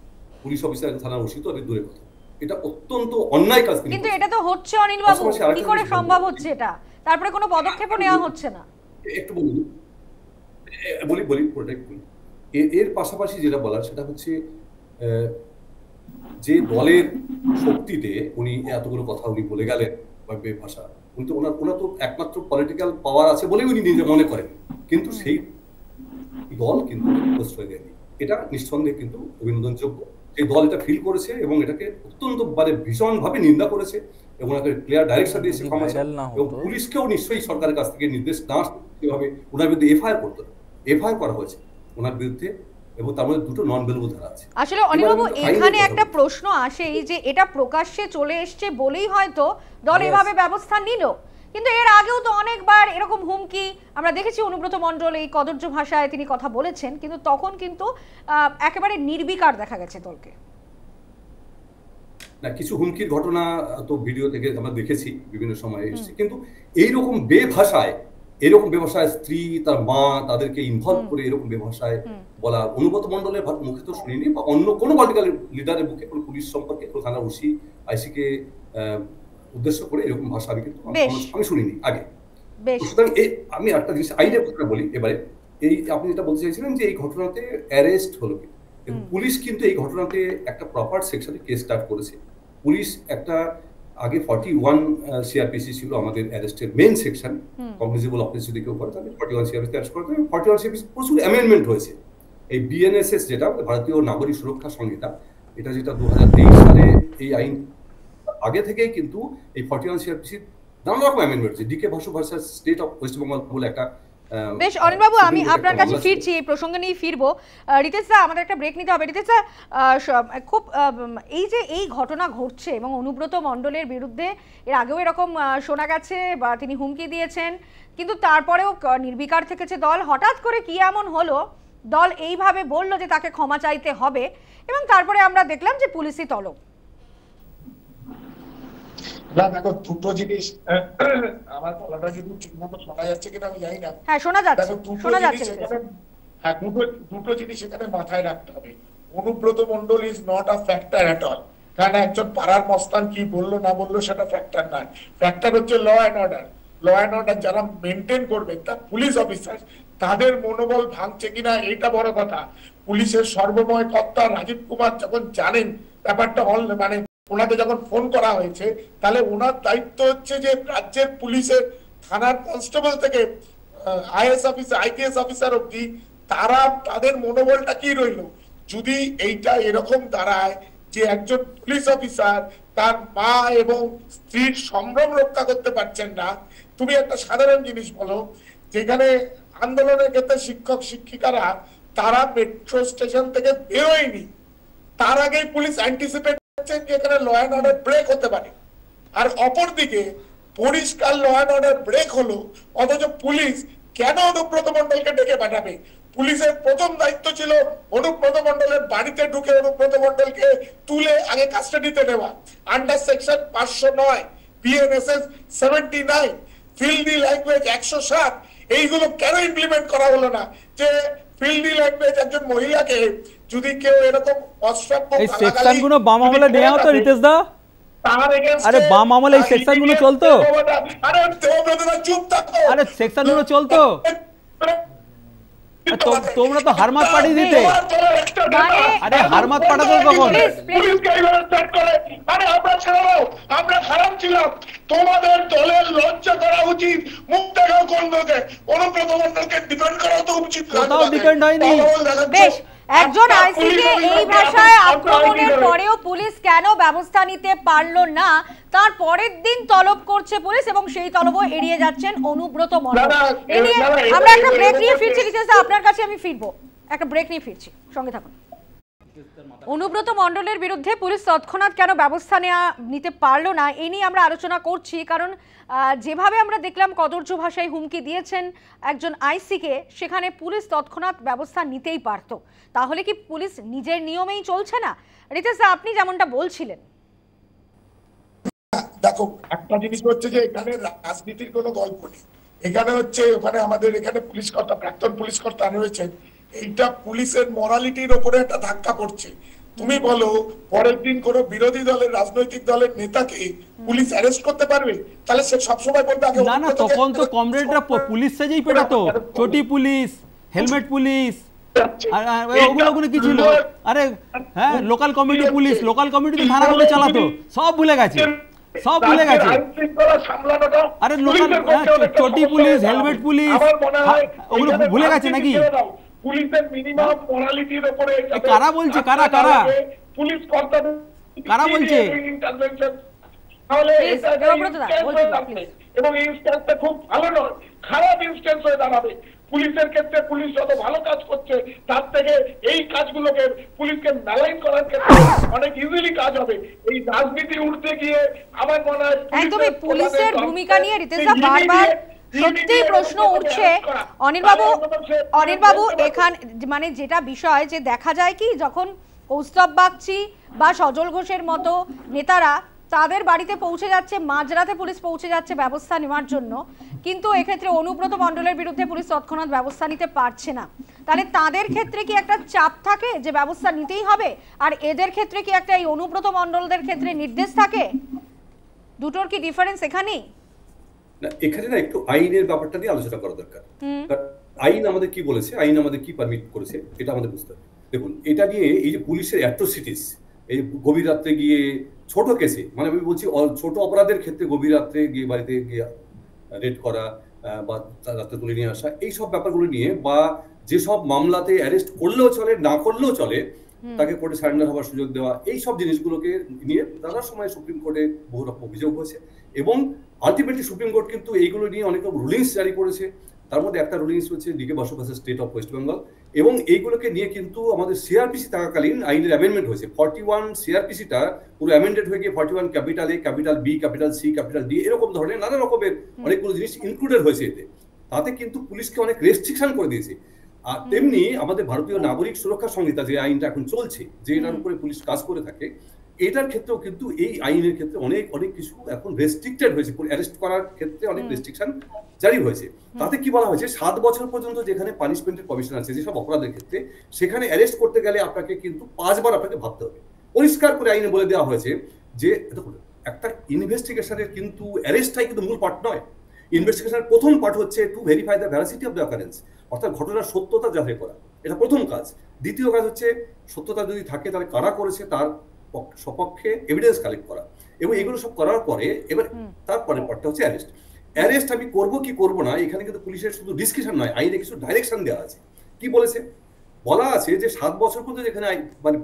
পুলিশ অফিসার, থানার ওসি তো দূরের কথা, এটা অত্যন্ত অন্যায় কাজ। কিন্তু এটা তো হচ্ছে অনিল বাবু, কি করে সম্ভব হচ্ছে এটা? তারপরে কোনো পদক্ষেপও নেওয়া হচ্ছে না। একটু বলি পুরোটাই বলি। এর পাশাপাশি যেটা বলার সেটা হচ্ছে, যে দলের শক্তিতে উনি এতগুলো কথা উনি বলে গেলেন বা ভাষা, কিন্তু ওনার তো একমাত্র পলিটিক্যাল পাওয়ার আছে বলেই উনি নিজে মনে করেন, কিন্তু সেই দল কিন্তু প্রশ্রয় দেয়নি। এটা নিঃসন্দেহে কিন্তু অভিনন্দনযোগ্য। এই দল এটা ফিল করেছে এবং এটাকে অত্যন্ত ভীষণভাবে নিন্দা করেছে এবং একটা ক্লিয়ার ডাইরেকশন দিয়েছে এবং পুলিশকেও নিশ্চয়ই সরকারের কাছ থেকে নির্দেশ না আসতে এভাবে ওনার বিরুদ্ধে এফআইআর করা হয়েছে ওনার বিরুদ্ধে, এবং তার মধ্যে দুটো নন বেলেবল ধারা আছে। আসলে অনিলবাবু, এখানে একটা প্রশ্ন আসে, এই যে এটা প্রকাশ্যে চলে এসছে বলেই হয়তো দল এভাবে ব্যবস্থা নিল, কিন্তু এর আগেও তো অনেকবার এরকম হুমকি আমরা দেখেছি। অনুব্রত মণ্ডল এই কদর্য ভাষায় তিনি কথা বলেছেন, কিন্তু তখন কিন্তু একেবারে নির্বিকার দেখা গেছে দলকে। না, কিছু হুমকির ঘটনা তো ভিডিও থেকে আমরা দেখেছি, বিভিন্ন সময় এসেছে, কিন্তু এইরকম বেভাষায়, স্ত্রী, তার মা, তাদেরকে ইনভলভ করে এরকম বেভাষায় বলা অনুব্রত মণ্ডলের মুখে তো শুনিনি, বা অন্য কোনো পলিটিক্যাল লিডারের মুখে, কোনো পুলিশ সম্পর্কে, কোনো থানার ওসি আইসিকে উদ্দেশ্য করে এরকম ভাষা আমি শুনিনি আগে। সুতরাং আমি একটা জিনিস আইডিয়া কথা বলি এবারে। এই আপনি যেটা বলতে চাইছিলেন যে এই ঘটনাতে অ্যারেস্ট হলো কি, পুলিশ কিন্তু এই ঘটনাতে একটা প্রপার সেকশনে কেস স্টার্ট করেছে। পুলিশ একটা আগে 41 সিআরপিসি ছিল আমাদের অ্যারেস্টের মেইন সেকশন, কগনিজেবল অফেন্স যদি কেউ করে তাহলে 41 সিআরপিসি অ্যারেস্ট করতে হবে। 41 সিআরপিসি প্রচুর অ্যামেন্ডমেন্ট হয়েছে। এই বিএনএসএস যেটা ভারতীয় নাগরিক সুরক্ষা সংহিতা, এটা যেটা 2023 সালে এই আইন আগে থেকেই কিন্তু এই 41 সিআরপিসি নানা রকম অ্যামেন্ডমেন্ট হয়েছে। D K Basu versus State of West Bengal বলে একটা বেশ অনিলবাবু, আমি আপনার কাছে ফিরছি, এই প্রসঙ্গে নিয়ে ফিরবো। রিতেশ দা, আমাদের একটা ব্রেক নিতে হবে। রিতেশ দা, খুব এই যে এই ঘটনা ঘটছে এবং অনুব্রত মণ্ডলের বিরুদ্ধে এর আগেও এরকম শোনা গেছে বা তিনি হুমকি দিয়েছেন, কিন্তু তারপরেও নির্বিকার থেকেছে দল। হঠাৎ করে কি এমন হলো দল এইভাবে বলল যে তাকে ক্ষমা চাইতে হবে, এবং তারপরে আমরা দেখলাম যে পুলিশি তলব। না দেখো, দুটো জিনিস, আমার গলাটা যদি ঠিকমতো শোনা যাচ্ছে কিনা আমি জানি না। হ্যাঁ, শোনা যাচ্ছে, শোনা যাচ্ছে। হ্যাঁ, দুটো জিনিস এখানে মাথায় রাখতে হবে। Anubrata Mondal is not a factor at all. কারণ একজন পাড়ার মস্তান কি বললো না বললো সেটা ফ্যাক্টর নয়। ফ্যাক্টর হচ্ছে law and order. Law and order যারা মেনটেন করবে, তা পুলিশ অফিসার, তাদের মনোবল ভাঙছে কিনা এইটা বড় কথা। পুলিশের সর্বময় কর্তা রাজীব কুমার যখন জানেন ব্যাপারটা মানে ওনাকে যখন ফোন করা হয়েছে, তাহলে ওনার দায়িত্ব হচ্ছে যে রাজ্যের পুলিশের থানার কনস্টেবল থেকে আইএস অফিসার, আইপিএস অফিসার অব্দি তারা তাদের মনোবলটা কি রইল। যদি এইটা এরকম দাঁড়ায় যে একজন পুলিশ অফিসার তার মা এবং স্ত্রীর সম্ভ্রম রক্ষা করতে পারছেন না, তুমি একটা সাধারণ জিনিস বলো, যেখানে আন্দোলনের ক্ষেত্রে শিক্ষক শিক্ষিকারা তারা মেট্রো স্টেশন থেকে বেরোয়নি, তার আগেই পুলিশ অ্যান্টিসিপেট করছেন যে এখানে ল অ্যান্ড অর্ডার ব্রেক হতে পারে। আর অপরদিকে পরিষ্কার ল অ্যান্ড অর্ডার ব্রেক হলো, অথচ পুলিশ কেন অনুব্রত মণ্ডলকে ডেকে পাঠাবে? পুলিশের প্রথম দায়িত্ব ছিল অনুব্রত মণ্ডলের বাড়িতে ঢুকে অনুব্রত মণ্ডলকে তুলে আগে কাস্টাডিতে নেওয়া। আন্ডার সেকশন 509, বিএনএসএস 79, ফিল্ডি ল্যাঙ্গুয়েজ 107, এইগুলো কেন ইমপ্লিমেন্ট করা হলো না? যে ফিল্ডি ল্যাঙ্গুয়েজ একজন মহিলাকে যদি কেউ এরকম অশ্রাব্য এই সেকশনগুলো বাম আমলে নেওয়া হতো রিতেশ দা? আরে বাম আমলে এই সেকশনগুলো চলতো? আরে দেবব্রতরা চুপ থাকো। আরে সেকশনগুলো চলতো? তোমরা তো হারমাত পাঠিয়ে দিতে। আরে হারমাত পাঠাতো কখন? আরে আমরা ছাড়াও, আমরা খারাপ ছিলাম, তোমাদের দলের লজ্জা করা উচিত। মুখ দেখাও কোন দোষে? অনুব্রত মণ্ডলকে ডিপেন্ড করা তো উচিত। কোথাও ডিপেন্ড হয়নি। বেশ, একজন আইসিকে এই ভাষায় আক্রমণের পরেও পুলিশ কেন ব্যবস্থা নিতে পারলো না, তার পরের দিন তলব করছে পুলিশ, এবং সেই তলবও এড়িয়ে যাচ্ছেন অনুব্রত মণ্ডল। আমরা একটা ব্রেক নিয়ে ফিরছি। রিতেশ, আপনার কাছে আমি ফিরবো, একটা ব্রেক নিয়ে ফিরছি, সঙ্গে থাকুন। অনুব্রত মণ্ডলের বিরুদ্ধে পুলিশ তৎক্ষণাৎ কেন ব্যবস্থা নিতে পারলো না, এই নিয়ে আমরা আলোচনা করছি। কারণ যেভাবে আমরা দেখলাম কদর্য ভাষায় হুমকি দিয়েছেন একজন আইসিকে, সেখানে পুলিশ তৎক্ষণাৎ ব্যবস্থা নিতেই পারত। তাহলে কি পুলিশ নিজের নিয়মেই চলছে না? রিতেশ, আপনি যেমনটা বলছিলেন। দেখো, একটা জিনিস হচ্ছে যে এখানে রাজনীতির কোনো গল্প নেই। এখানে হচ্ছে ওখানে আমাদের এখানে পুলিশ কর্তা, প্রাক্তন পুলিশ কর্তা রয়েছেন, এইটা পুলিশের মরালিটির ওপরে একটা ধাক্কা পড়ছে। তুমি বলো, পরের দিন কোন বিরোধী দলের রাজনৈতিক দলের নেতাকে পুলিশ অ্যারেস্ট করতে পারবে? তাহলে সে সবসময় বলবে আগে না না, তখন তো কমরেডরা পুলিশ সেজেই পেটাতো, চটি পুলিশ, হেলমেট পুলিশ, ওগুলো কি ছিল? আরে হ্যাঁ, local committee police, local committee থানা করে চালাতো, সব ভুলে গেছে, সব ভুলে গেছে। আরে লোকাল চটি পুলিশ, হেলমেট পুলিশ, ওগুলো ভুলে গেছে নাকি? পুলিশের মিনিমাম মোরালিটির উপরে কারা বলছে? কারা কারা পুলিশ কর্তা কারা বলছে? তাহলে এবং এই ইনস্ট্যান্সটা খুব ভালো নয়, খারাপ ইনস্ট্যান্স হয়ে দাঁড়াবে। পুলিশের ক্ষেত্রে পুলিশ যত ভালো কাজ করছে, তার থেকে এই কাজগুলোকে পুলিশকে মেলাইন করার ক্ষেত্রে অনেক ইজিলি কাজ হবে। এই রাজনীতি উঠতে গিয়ে আমার মনে হয় একদমই পুলিশের ভূমিকা নিয়ে রিতেশা বারবার সত্যি প্রশ্ন উঠছে। অনিলবাবু, এখানে মানে যেটা বিষয় যে দেখা যায় কি, যখন কৌস্তব বাগচি বা সজল ঘোষের মতো নেতারা তাদের বাড়িতে পৌঁছে যাচ্ছে, মাঝরাতে পুলিশ পৌঁছে যাচ্ছে ব্যবস্থা নেওয়ার জন্য, কিন্তু এক্ষেত্রে অনুব্রত মণ্ডলের বিরুদ্ধে পুলিশ তৎক্ষণাৎ ব্যবস্থা নিতে পারছে না। তাহলে তাদের ক্ষেত্রে কি একটা চাপ থাকে যে ব্যবস্থা নিতেই হবে, আর এদের ক্ষেত্রে কি একটা এই অনুব্রত মণ্ডলদের ক্ষেত্রে নির্দেশ থাকে? দুটোর কি ডিফারেন্স এখানেই? না, এখানে না একটু আইনের ব্যাপারটা নিয়ে আলোচনা করা দরকার। আইন আমাদের কি বলেছে, আইন আমাদের কি পারমিট করেছে, এটা আমাদের বুঝতে হবে। দেখুন, এটা নিয়ে এই যে পুলিশের অ্যাট্রোসিটিস, এই গভীর রাত্রে গিয়ে ছোট কেসে, মানে আমি বলছি ছোট অপরাধের ক্ষেত্রে গভীর রাত্রে গিয়ে বাড়িতে গিয়ে রেড করা বা রাত্রে তুলে নিয়ে আসা, এই সব ব্যাপারগুলো নিয়ে, বা যেসব মামলাতে অ্যারেস্ট করলেও চলে, না করলেও চলে, তাকে কোর্টে সারেন্ডার হওয়ার সুযোগ দেওয়া, এই সব জিনিসগুলোকে নিয়ে নানা সময় সুপ্রিম কোর্টে বহু রকম অভিযোগ হয়েছে, এবং আলটিমেটলি সুপ্রিম কোর্ট কিন্তু এইগুলো নিয়ে অনেক রকম রুলিংস জারি করেছে, তার মধ্যে একটা রুলিংস হচ্ছে D K Basu versus State of West Bengal, এবং এইগুলোকে নিয়ে কিন্তু আমাদের সিআরপিসি থাকাকালীন আইনের অ্যামেন্ডমেন্ট হয়েছে। 41 সিআরপিসিটা পুরো অ্যামেন্ডেড হয়ে গিয়ে 41 capital A, capital B, capital C, capital D এরকম ধরনের নানা রকমের অনেকগুলো জিনিস ইনক্লুডেড হয়েছে এতে। তাতে কিন্তু পুলিশকে অনেক রেস্ট্রিকশন করে দিয়েছে। আর তেমনি আমাদের ভারতীয় নাগরিক সুরক্ষা সংহিতা যে আইনটা এখন চলছে, যে এটার উপরে পুলিশ কাজ করে থাকে, এটার ক্ষেত্রেও কিন্তু এই আইনের ক্ষেত্রে অনেক অনেক কিছু এখন রেস্ট্রিক্টেড হয়েছে। অ্যারেস্ট করার ক্ষেত্রে অনেক রেস্ট্রিকশন জারি হয়েছে। তাতে কি বলা হয়েছে, 7 বছর পর্যন্ত যেখানে পানিশমেন্টের কমিশন আছে যেসব অপরাধের ক্ষেত্রে, সেখানে অ্যারেস্ট করতে গেলে আপনাকে কিন্তু 5 বার আপনাকে ভাবতে হবে। পরিষ্কার করে আইনে বলে দেওয়া হয়েছে যে দেখুন, একটা ইনভেস্টিগেশনের কিন্তু অ্যারেস্টটাই কিন্তু মূল পার্ট নয়। ইনভেস্টিগেশনের প্রথম পার্ট হচ্ছে to verify the ভ্যারাসিটি of the occurrence, অর্থাৎ ঘটনার সত্যতা যাচাই করা, এটা প্রথম কাজ। দ্বিতীয় কাজ হচ্ছে সত্যতা যদি থাকে তাহলে কারা করেছে তার সপক্ষে এভিডেন্স কালেক্ট করা, এবং এগুলো সব করার পরে এবার তারপরে পার্টটা হচ্ছে অ্যারেস্ট। অ্যারেস্ট আমি করব কি করব না, এখানে কিন্তু পুলিশের শুধু ডিসক্রিপশন নয়, আইনে কিছু ডাইরেকশন দেওয়া আছে। কি বলেছে, বলা আছে যে 7 বছর পর্যন্ত যেখানে মানে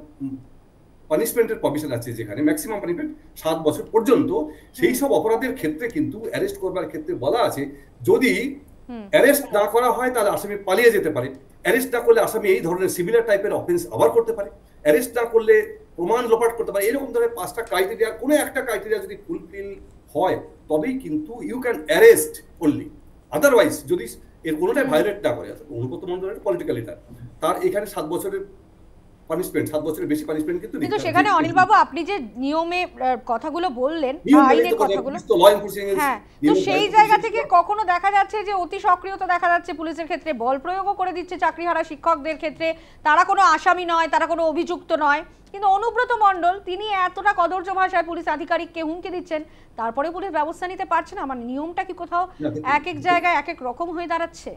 পানিশমেন্টের কমিশন আছে, যেখানে ম্যাক্সিমাম পানিশমেন্ট 7 বছর পর্যন্ত, সেই সব অপরাধের ক্ষেত্রে কিন্তু অ্যারেস্ট করবার ক্ষেত্রে বলা আছে যদি অ্যারেস্ট না করা হয় তাহলে আসামি পালিয়ে যেতে পারে, অ্যারেস্ট না করলে আসামি এই ধরনের সিমিলার টাইপের অফেন্স আবার করতে পারে, অ্যারেস্ট না করলে প্রমাণ লোপাট করতে পারে। এরকম ধরনের 5টা ক্রাইটেরিয়া, কোনো একটা ক্রাইটেরিয়া যদি ফুলফিল হয় তবেই কিন্তু you can arrest only. Otherwise যদি এর কোনোটাই ভায়োলেট না করে, অনুব্রত মণ্ডলের পলিটিক্যাল লিডার, তার এখানে 7 বছরের পানিশমেন্ট, 7 বছরের বেশি পানিশমেন্ট কিন্তু সেখানে অনিল বাবু আপনি যে নিয়মে কথাগুলো বললেন, আইনের কথাগুলো, হ্যাঁ, তো সেই জায়গা থেকে কখনো দেখা যাচ্ছে যে অতি সক্রিয়তা দেখা যাচ্ছে পুলিশের ক্ষেত্রে, বল প্রয়োগও করে দিচ্ছে চাকরিহারা শিক্ষকদের ক্ষেত্রে। তারা কোনো আসামি নয়, তারা কোনো অভিযুক্ত নয়, কিন্তু অনুব্রত মণ্ডল তিনি এতটা কদর্য ভাষায় পুলিশ আধিকারিককে হুমকি দিচ্ছেন, তারপরে পুলিশ ব্যবস্থা নিতে পারছে না। মানে নিয়মটা কি কোথাও এক এক জায়গায় এক এক রকম হয়ে দাঁড়াচ্ছে?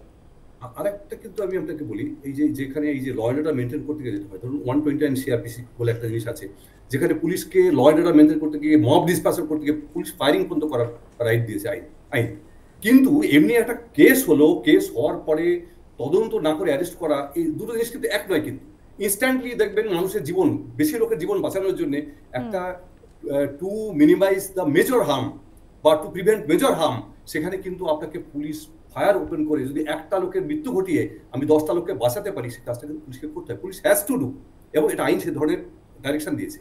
আরেকটা কিন্তু আমি আপনাকে বলি, এই যে যেখানে এই যে ল অ্যান্ড অর্ডার মেনটেন করতে গিয়ে যেতে হয়, ধরুন 129 সিআরপিসি বলে একটা জিনিস আছে, যেখানে পুলিশকে ল অ্যান্ড অর্ডার মেনটেন করতে গিয়ে, মব ডিসপার্সন করতে গিয়ে পুলিশ ফায়ারিং পর্যন্ত করার রাইট দিয়েছে আইন। কিন্তু এমনি একটা কেস হলো, কেস হওয়ার পরে তদন্ত না করে অ্যারেস্ট করা, এই দুটো জিনিস কিন্তু এক নয়। কিন্তু ইনস্ট্যান্টলি দেখবেন মানুষের জীবন, বেশি লোকের জীবন বাঁচানোর জন্য একটা to minimise the major harm বা টু প্রিভেন্ট মেজর হার্ম, সেখানে কিন্তু আপনাকে পুলিশ ফায়ার ওপেন করে যদি একটা লোকের মৃত্যু ঘটিয়ে আমি 10টা লোককে বাঁচাতে পারি, সেই কাজটা কিন্তু পুলিশকে করতে হয়। পুলিশ হ্যাজ টু ডু, এবং এটা আইন সে ধরনের ডাইরেকশন দিয়েছে।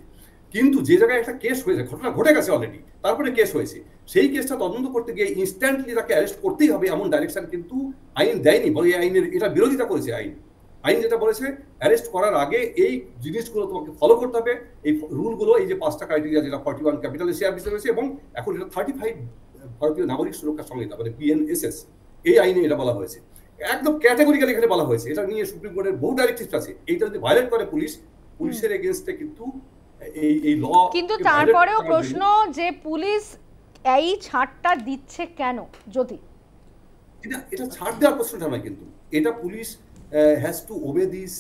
কিন্তু যে জায়গায় একটা কেস হয়েছে, ঘটনা ঘটে গেছে অলরেডি, তারপরে কেস হয়েছে, সেই কেসটা তদন্ত করতে গিয়ে ইনস্ট্যান্টলি তাকে অ্যারেস্ট করতেই হবে এমন ডাইরেকশন কিন্তু আইন দেয়নি, বলে এই আইনের এটা বিরোধিতা করেছে আইন যেটা বলেছে অ্যারেস্ট করার আগে এই জিনিসগুলো তোমাকে ফলো করতে হবে, এই রুলগুলো, এই যে 5টা ক্রাইটেরিয়া যেটা 41 ক্যাপিটাল সিআরপিসি রয়েছে, এবং এখন এটা 35 ভারতীয় নাগরিক সুরক্ষা সংহিতা মানে বিএনএসএস, এই আইনে এটা বলা হয়েছে, একদম ক্যাটাগরিক্যালি এখানে বলা হয়েছে। এটা নিয়ে সুপ্রিম কোর্টের বহু ডাইরেক্টিভ আছে, এইটা যদি ভায়োলেট করে পুলিশের এগেইনস্টে কিন্তু এই ল। কিন্তু তারপরেও প্রশ্ন যে পুলিশ এই ছাড়টা দিচ্ছে কেন? যদি এটা ছাড় দেওয়ার প্রশ্নটা নয়, কিন্তু এটা পুলিশ হ্যাজ টু ওবে দিস,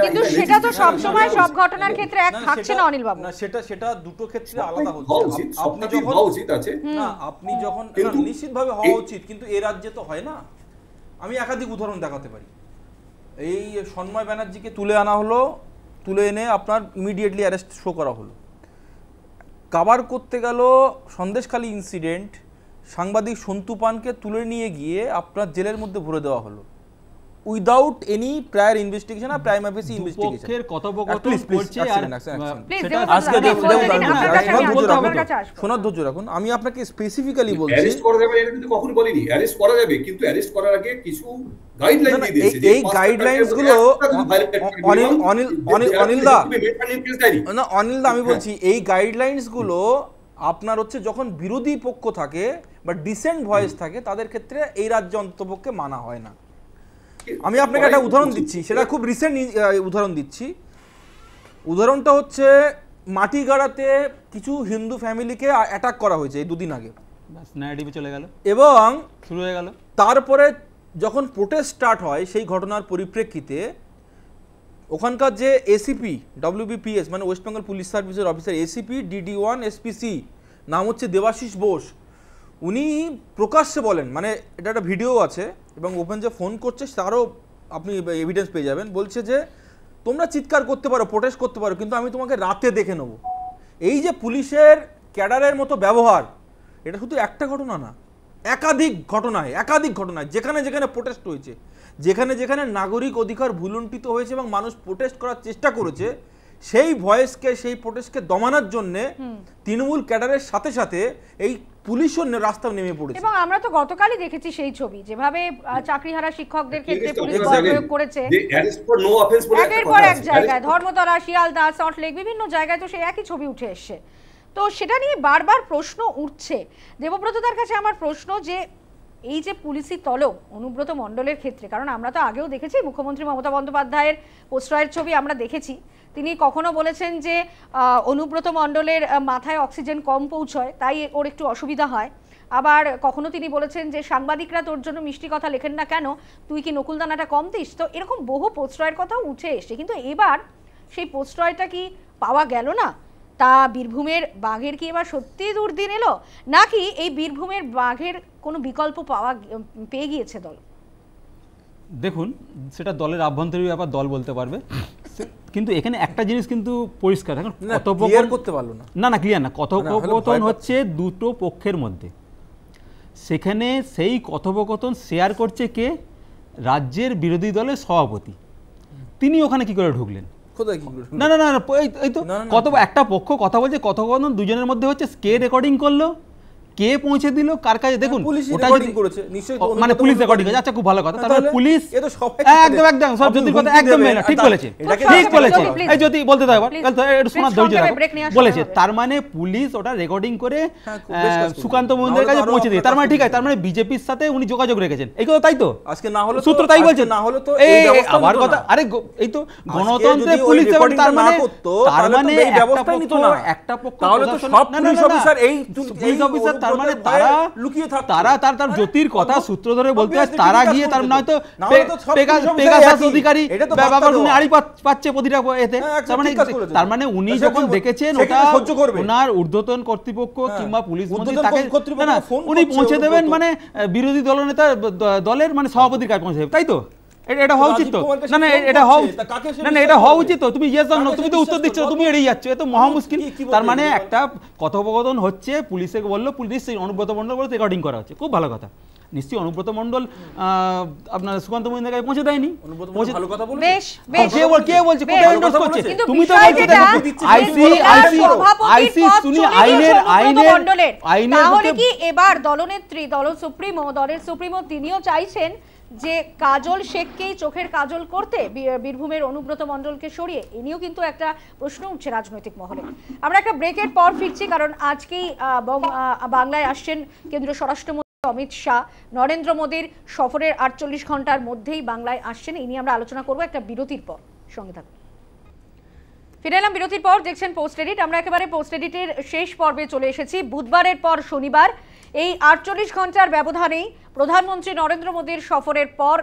কিন্তু সেটা তো সব সময় সব ঘটনার ক্ষেত্রে এক থাকছে না অনিল বাবু। না, সেটা দুটো ক্ষেত্রে আলাদা হচ্ছে। আপনি যখন উচিত আছে না, আপনি যখন নিশ্চিতভাবে হওয়া উচিত, কিন্তু এই রাজ্যে তো হয় না। আমি একাধিক উদাহরণ দেখাতে পারি। এই সন্ময় ব্যানার্জিকে তুলে আনা হলো, তুলে এনে আপনার ইমিডিয়েটলি অ্যারেস্ট শো করা হলো। কাবার করতে গেল সন্দেশখালী ইনসিডেন্ট, সাংবাদিক সন্তু পানকে তুলে নিয়ে গিয়ে আপনার জেলের মধ্যে ভরে দেওয়া হলো উইদাউট এনি প্রায়ার ইনভেস্টিগেশন আর প্রাইমা ফেসি ইনভেস্টিগেশন। পক্ষের কথোপকথন করছে আর আজকে শোনার ধৈর্য রাখুন। আমি আপনাকে স্পেসিফিক্যালি বলছি অ্যারেস্ট করা যাবে, এটা কিন্তু কখনো বলিনি অ্যারেস্ট করা যাবে, কিন্তু অ্যারেস্ট করার আগে কিছু গাইডলাইন দিয়ে দিয়েছে। এই গাইডলাইনস গুলো অনিলদা আমি বলছি, এই গাইডলাইনস গুলো আপনার হচ্ছে যখন বিরোধী পক্ষ থাকে বা ডিসেন্ট ভয়েস থাকে, তাদের ক্ষেত্রে এই রাজ্যে অন্ততপক্ষে মানা হয় না। আমি আপনাকে একটা উদাহরণ দিচ্ছি, সেটা খুব রিসেন্ট উদাহরণ দিচ্ছি। উদাহরণটা হচ্ছে মাটিগাড়াতে কিছু হিন্দু ফ্যামিলিকে অ্যাটাক করা হয়েছে এই 2 দিন আগে, চলে গেল, এবং শুরু হয়ে গেল। তারপরে যখন প্রোটেস্ট স্টার্ট হয় সেই ঘটনার পরিপ্রেক্ষিতে ওখানকার যে এসিপি WBPS মানে ওয়েস্ট বেঙ্গল পুলিশ সার্ভিসের অফিসার, এসিপি DD1 SPC নাম হচ্ছে দেবাশিস বোস, উনি প্রকাশ্যে বলেন, মানে এটা একটা ভিডিও আছে এবং ওপেন যে ফোন করছে তারও আপনি এভিডেন্স পেয়ে যাবেন, বলছে যে তোমরা চিৎকার করতে পারো, প্রোটেস্ট করতে পারো, কিন্তু আমি তোমাকে রাতে দেখে নেব। এই যে পুলিশের ক্যাডারের মতো ব্যবহার, এটা শুধু একটা ঘটনা না, একাধিক ঘটনায় যেখানে যেখানে প্রোটেস্ট হয়েছে, যেখানে যেখানে নাগরিক অধিকার ভুলুণ্ঠিত হয়েছে এবং মানুষ প্রোটেস্ট করার চেষ্টা করেছে, সেই ভয়েসকে, সেই প্রোটেস্টকে দমানোর জন্য তৃণমূল ক্যাডারের সাথে সাথে এই পুলিশও রাস্তায় নেমে পড়েছে। এবং আমরা তো গতকালই দেখেছি সেই ছবি, যেভাবে চাকরিহারা শিক্ষকদের ক্ষেত্রে পুলিশ বল প্রয়োগ করেছে একের পর এক জায়গায়, ধর্মতলা, শিয়ালদা, সল্টলেক, বিভিন্ন জায়গায় তো সেই একই ছবি উঠে এসছে। তো সেটা নিয়ে বারবার প্রশ্ন উঠছে। দেবব্রতদার কাছে আমার প্রশ্ন যে এই যে পুলিশি তলব অনুব্রত মণ্ডলের ক্ষেত্রে, কারণ আমরা তো আগেও দেখেছি মুখ্যমন্ত্রী মমতা বন্দ্যোপাধ্যায়ের প্রশ্রয়ের ছবি আমরা দেখেছি, তিনি কখনো বলেছেন যে অনুব্রত মণ্ডলের মাথায় অক্সিজেন কম পৌঁছয় তাই ওর একটু অসুবিধা হয়, আবার কখনো তিনি বলেছেন যে সাংবাদিকরা তোর জন্য মিষ্টি কথা লেখেন না কেন, তুই কি নকুলদানাটা কম দিস। তো এরকম বহু প্রশ্রয়ের কথাও উঠে এসছে, কিন্তু এবার সেই প্রশ্রয়টা কি পাওয়া গেল না? তা বীরভূমের বাঘের কি এবার সত্যি দুর্দিন এলো, নাকি এই বীরভূমের বাঘের কোনো বিকল্প পেয়ে গিয়েছে দল? দেখুন, সেটা দলের আভ্যন্তরীণ ব্যাপার, দল বলতে পারবে। কিন্তু এখানে একটা জিনিস কিন্তু পরিষ্কার, এখন ক্লিয়ার করতে পারলো না ক্লিয়ার না, কথোপকথন হচ্ছে দুটো পক্ষের মধ্যে। সেখানে সেই কথোপকথন শেয়ার করছে কে? রাজ্যের বিরোধী দলের সভাপতি। তিনি ওখানে কি করে ঢুকলেন? না না না, এই তো কত একটা পক্ষ কথা বলছে, কথোপকথন দুজনের মধ্যে হচ্ছে, কে রেকর্ডিং করলো, কে পৌঁছে দিল কার কাছে? দেখুন, ওটা মানে পুলিশ রেকর্ডিং করেছে, আচ্ছা খুব ভালো কথা। তারপরে পুলিশ একদম সব জ্যোতির কথা একদম মেনে ঠিক বলেছে, ঠিক বলেছে। এই জ্যোতি বলতে দাও, একটু শোনার ধৈর্য রাখো। বলেছে তার মানে পুলিশ ওটা রেকর্ডিং করে সুকান্ত মজুমদারের কাছে পৌঁছে দিয়ে, তার মানে ঠিক আছে, তার মানে বিজেপির সাথে উনি যোগাযোগ রেখেছেন, এই কথা তাই তো? আজকে না হলো সূত্র তাই বলছে, না হলো তো এই আবার কথা। আরে এই তো গণতন্ত্রে পুলিশ রেকর্ডিং, তার মানে একটা পক্ষ তাহলে তো সব পুলিশ অফিসার, এই পুলিশ অফিসার তার মানে তারা জ্যোতির কথা সূত্র ধরে বলতে হয়, তারা গিয়ে তার নয়তো পেগাসাস অধিকারী ব্যাপার উনি আড়ি পাচ্ছে প্রতিটা এতে। তার মানে উনি যখন দেখেছেন ওটা ওনার ঊর্ধ্বতন কর্তৃপক্ষ কিংবা পুলিশ মন্ত্রী তাকে উনি পৌঁছে দেবেন, মানে বিরোধী দলনেতা দলের মানে সভাপতির কাছে পৌঁছে দেবেন, তাই তো? এটা হওয়া উচিত তো? না না, এটা হওয়া না, এটা হওয়া উচিত তো? তুমি ইয়েস না, তুমি তো উত্তর দিচ্ছ, তুমি এড়িয়ে যাচ্ছ, এ তো মহা মুশকিল। তার মানে একটা কথোপকথন হচ্ছে, পুলিশে বললো, পুলিশ অনুব্রত মণ্ডল বলে রেকর্ডিং করা হচ্ছে, খুব ভালো কথা। নিশ্চয়ই অনুব্রত মণ্ডল আপনার সুকান্ত মজুমদারের কাছে পৌঁছে দেয়নি। কে বলছে? তুমি তো তাহলে কি এবার দলনেত্রী, দলের সুপ্রিমো তিনিও চাইছেন যে কাজল শেখকেই চোখের কাজল করতে বীরভূমের অনুব্রত মণ্ডলকে সরিয়ে? এ নিয়েও কিন্তু একটা প্রশ্ন উঠছে রাজনৈতিক মহলে। আমরা একটা ব্রেকের পর ফিরছি, কারণ আজকেই বাংলায় আসছেন কেন্দ্রীয় স্বরাষ্ট্রমন্ত্রী অমিত শাহ। নরেন্দ্র মোদীর সফরের 48 ঘন্টার মধ্যেই বাংলায় আসছেন, এই নিয়ে আমরা আলোচনা করবো একটা বিরতির পর। সঙ্গে থাকুন। ফিরে এলাম বিরতির পর, দেখছেন পোস্ট এডিট। আমরা একেবারে পোস্ট এডিটের শেষ পর্বে চলে এসেছি। বুধবারের পর শনিবার এই 48 ঘন্টার ব্যবধানেই প্রধানমন্ত্রী নরেন্দ্র মোদীর সফরের পর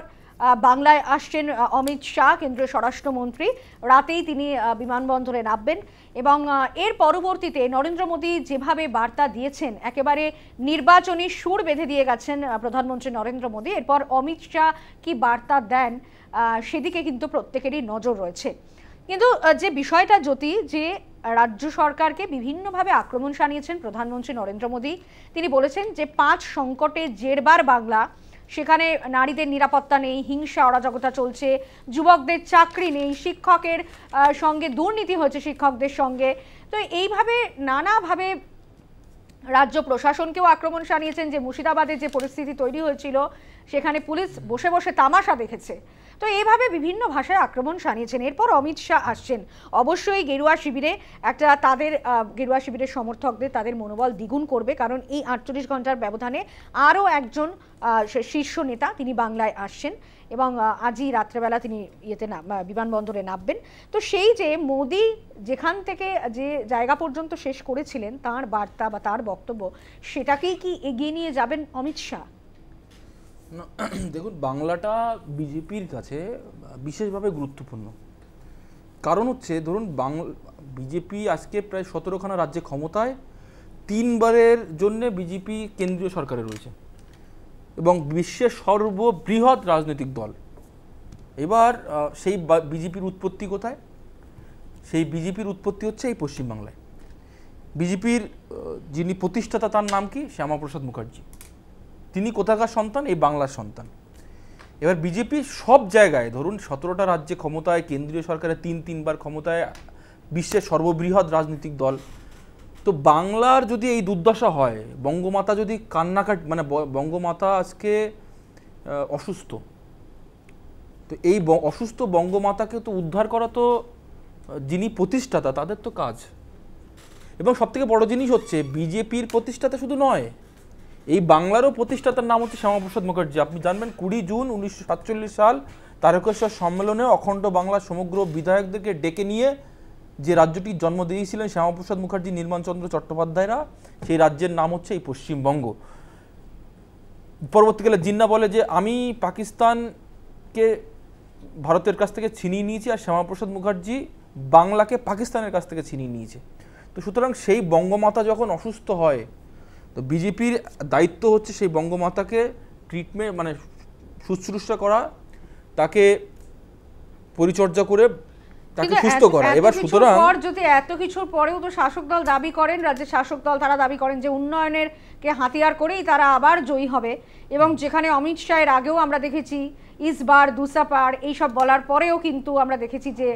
বাংলায় আসছেন অমিত শাহ, কেন্দ্রীয় স্বরাষ্ট্রমন্ত্রী। রাতেই তিনি বিমানবন্দরে নামবেন এবং এর পরবর্তীতে নরেন্দ্র মোদী যেভাবে বার্তা দিয়েছেন, একেবারে নির্বাচনী সুর বেঁধে দিয়ে গেছেন প্রধানমন্ত্রী নরেন্দ্র মোদী। এরপর অমিত শাহ কি বার্তা দেন সেদিকে কিন্তু প্রত্যেকেরই নজর রয়েছে। কিন্তু যে বিষয়টা জ্যোতি, যে রাজ্য সরকারকে বিভিন্নভাবে আক্রমণ শানিয়েছেন প্রধানমন্ত্রী নরেন্দ্র মোদী। তিনি বলেছেন যে 5 সংকটে জেরবার বাংলা, সেখানে নারীদের নিরাপত্তা নেই, হিংসা অরাজকতা চলছে, যুবকদের চাকরি নেই, শিক্ষকের সঙ্গে দুর্নীতি হয়েছে শিক্ষকদের সঙ্গে। তো এইভাবে নানাভাবে রাজ্য প্রশাসনকেও আক্রমণ শানিয়েছেন। যে মুর্শিদাবাদে যে পরিস্থিতি তৈরি হয়েছিল, সেখানে পুলিশ বসে বসে তামাশা দেখেছে। তো এইভাবে বিভিন্ন ভাষায় আক্রমণ শানিয়েছেন। এরপর অমিত শাহ আসছেন, অবশ্যই গেরুয়া শিবিরে তাদের গেরুয়া শিবিরের সমর্থকদের তাদের মনোবল দ্বিগুণ করবে, কারণ এই 48 ঘন্টার ব্যবধানে আরও একজন শীর্ষ নেতা তিনি বাংলায় আসছেন এবং আজই রাত্রেবেলা তিনি বিমানবন্দরে নামবেন। তো সেই যে মোদি যেখান থেকে যে জায়গা পর্যন্ত শেষ করেছিলেন, তার বার্তা বা তার বক্তব্য, সেটাকেই কি এগিয়ে নিয়ে যাবেন অমিত শাহ? দেখুন, বাংলাটা বিজেপির কাছে বিশেষভাবে গুরুত্বপূর্ণ। কারণ হচ্ছে, ধরুন বিজেপি আজকে প্রায় 17খানা রাজ্যে ক্ষমতায়, 3 বারের জন্য বিজেপি কেন্দ্রীয় সরকারে রয়েছে এবং বিশ্বের সর্ববৃহৎ রাজনৈতিক দল। এবার সেই বিজেপির উৎপত্তি কোথায়? সেই বিজেপির উৎপত্তি হচ্ছে এই পশ্চিমবাংলায়। বিজেপির যিনি প্রতিষ্ঠাতা, তার নাম কি? শ্যামাপ্রসাদ মুখার্জি। তিনি কোথাকার সন্তান? এই বাংলার সন্তান। এবার বিজেপি সব জায়গায়, ধরুন 17টা রাজ্যে ক্ষমতায়, কেন্দ্রীয় সরকারের 3বার ক্ষমতায়, বিশ্বের সর্ববৃহৎ রাজনৈতিক দল। তো বাংলার যদি এই দুর্দশা হয়, বঙ্গমাতা যদি মানে বঙ্গমাতা আজকে অসুস্থ, তো এই অসুস্থ বঙ্গমাতাকে তো উদ্ধার করা তো যিনি প্রতিষ্ঠাতা তাদের তো কাজ। এবং সবথেকে বড় জিনিস হচ্ছে বিজেপির প্রতিষ্ঠাতা শুধু নয়, এই বাংলারও প্রতিষ্ঠাতার নাম হচ্ছে শ্যামাপ্রসাদ মুখার্জি। আপনি জানবেন 20 জুন 1947 সাল তারকেশ্বর সম্মেলনে অখণ্ড বাংলার সমগ্র বিধায়কদেরকে ডেকে নিয়ে যে রাজ্যটির জন্ম দিয়েছিলেন শ্যামাপ্রসাদ মুখার্জি, নির্মলচন্দ্র চট্টোপাধ্যায়রা, সেই রাজ্যের নাম হচ্ছে এই পশ্চিমবঙ্গ। পরবর্তীকালে জিন্না বলে যে আমি পাকিস্তানকে ভারতের কাছ থেকে ছিনিয়ে নিয়েছি, আর শ্যামাপ্রসাদ মুখার্জি বাংলাকে পাকিস্তানের কাছ থেকে ছিনিয়ে নিয়েছে। তো সুতরাং সেই বঙ্গমাতা যখন অসুস্থ হয়, তো বিজেপির দায়িত্ব হচ্ছে সেই বঙ্গমাতাকে ট্রিটমেন্ট মানে শুশ্রূষা করা, তাকে পরিচর্যা করে তাকে সুস্থ করা। এবার সুতরাং যদি এত কিছুর পরেও তো শাসক দল দাবি করেন, রাজ্যের শাসক দল তারা দাবি করেন যে উন্নয়নের কে হাতিয়ার করেই তারা আবার জয়ী হবে, এবং যেখানে অমিত শাহের আগেও আমরা দেখেছি ইসবার দুসাপার এইসব বলার পরেও কিন্তু আমরা দেখেছি যে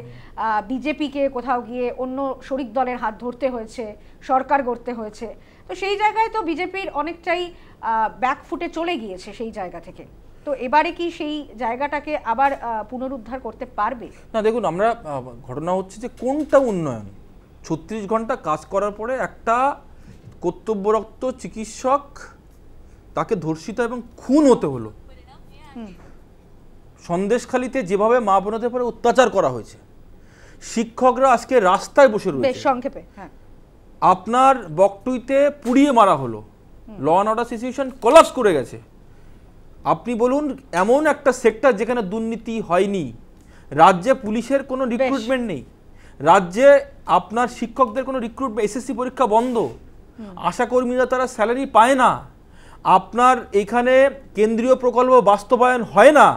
বিজেপিকে কোথাও গিয়ে অন্য শরিক দলের হাত ধরতে হয়েছে, সরকার গড়তে হয়েছে। তো সেই জায়গায় তো বিজেপির অনেকটাই ব্যাকফুটে চলে গিয়েছে সেই জায়গা থেকে। তো এবারে কি সেই জায়গাটাকে আবার পুনরুদ্ধার করতে পারবে? না, দেখুন, আমরা ঘটনা হচ্ছে যে কোনটা উন্নয়ন? 36 ঘন্টা কাজ করার পরে একটা কর্তব্যরত চিকিৎসক তাকে ধর্ষিত এবং খুন হতে হলো। সন্দেশখালিতে যেভাবে মা বোনদের পরে অত্যাচার করা হয়েছে, শিক্ষকরা আজকে রাস্তায় বসে রয়েছে। সংক্ষেপে, হ্যাঁ, আপনার বকটুইতে পুড়িয়ে মারা হলো, law and order situation collapse করে গেছে। আপনি বলুন, এমন একটা সেক্টর যেখানে দুর্নীতি হয়নি, রাজ্যে পুলিশের কোনো রিক্রুটমেন্ট নেই, রাজ্যে আপনার শিক্ষকদের কোনো রিক্রুটমেন্ট, এসএসসি পরীক্ষা বন্ধ, আশাকর্মীরা তারা স্যালারি পায় না, আপনার এখানে কেন্দ্রীয় প্রকল্প বাস্তবায়ন হয় না।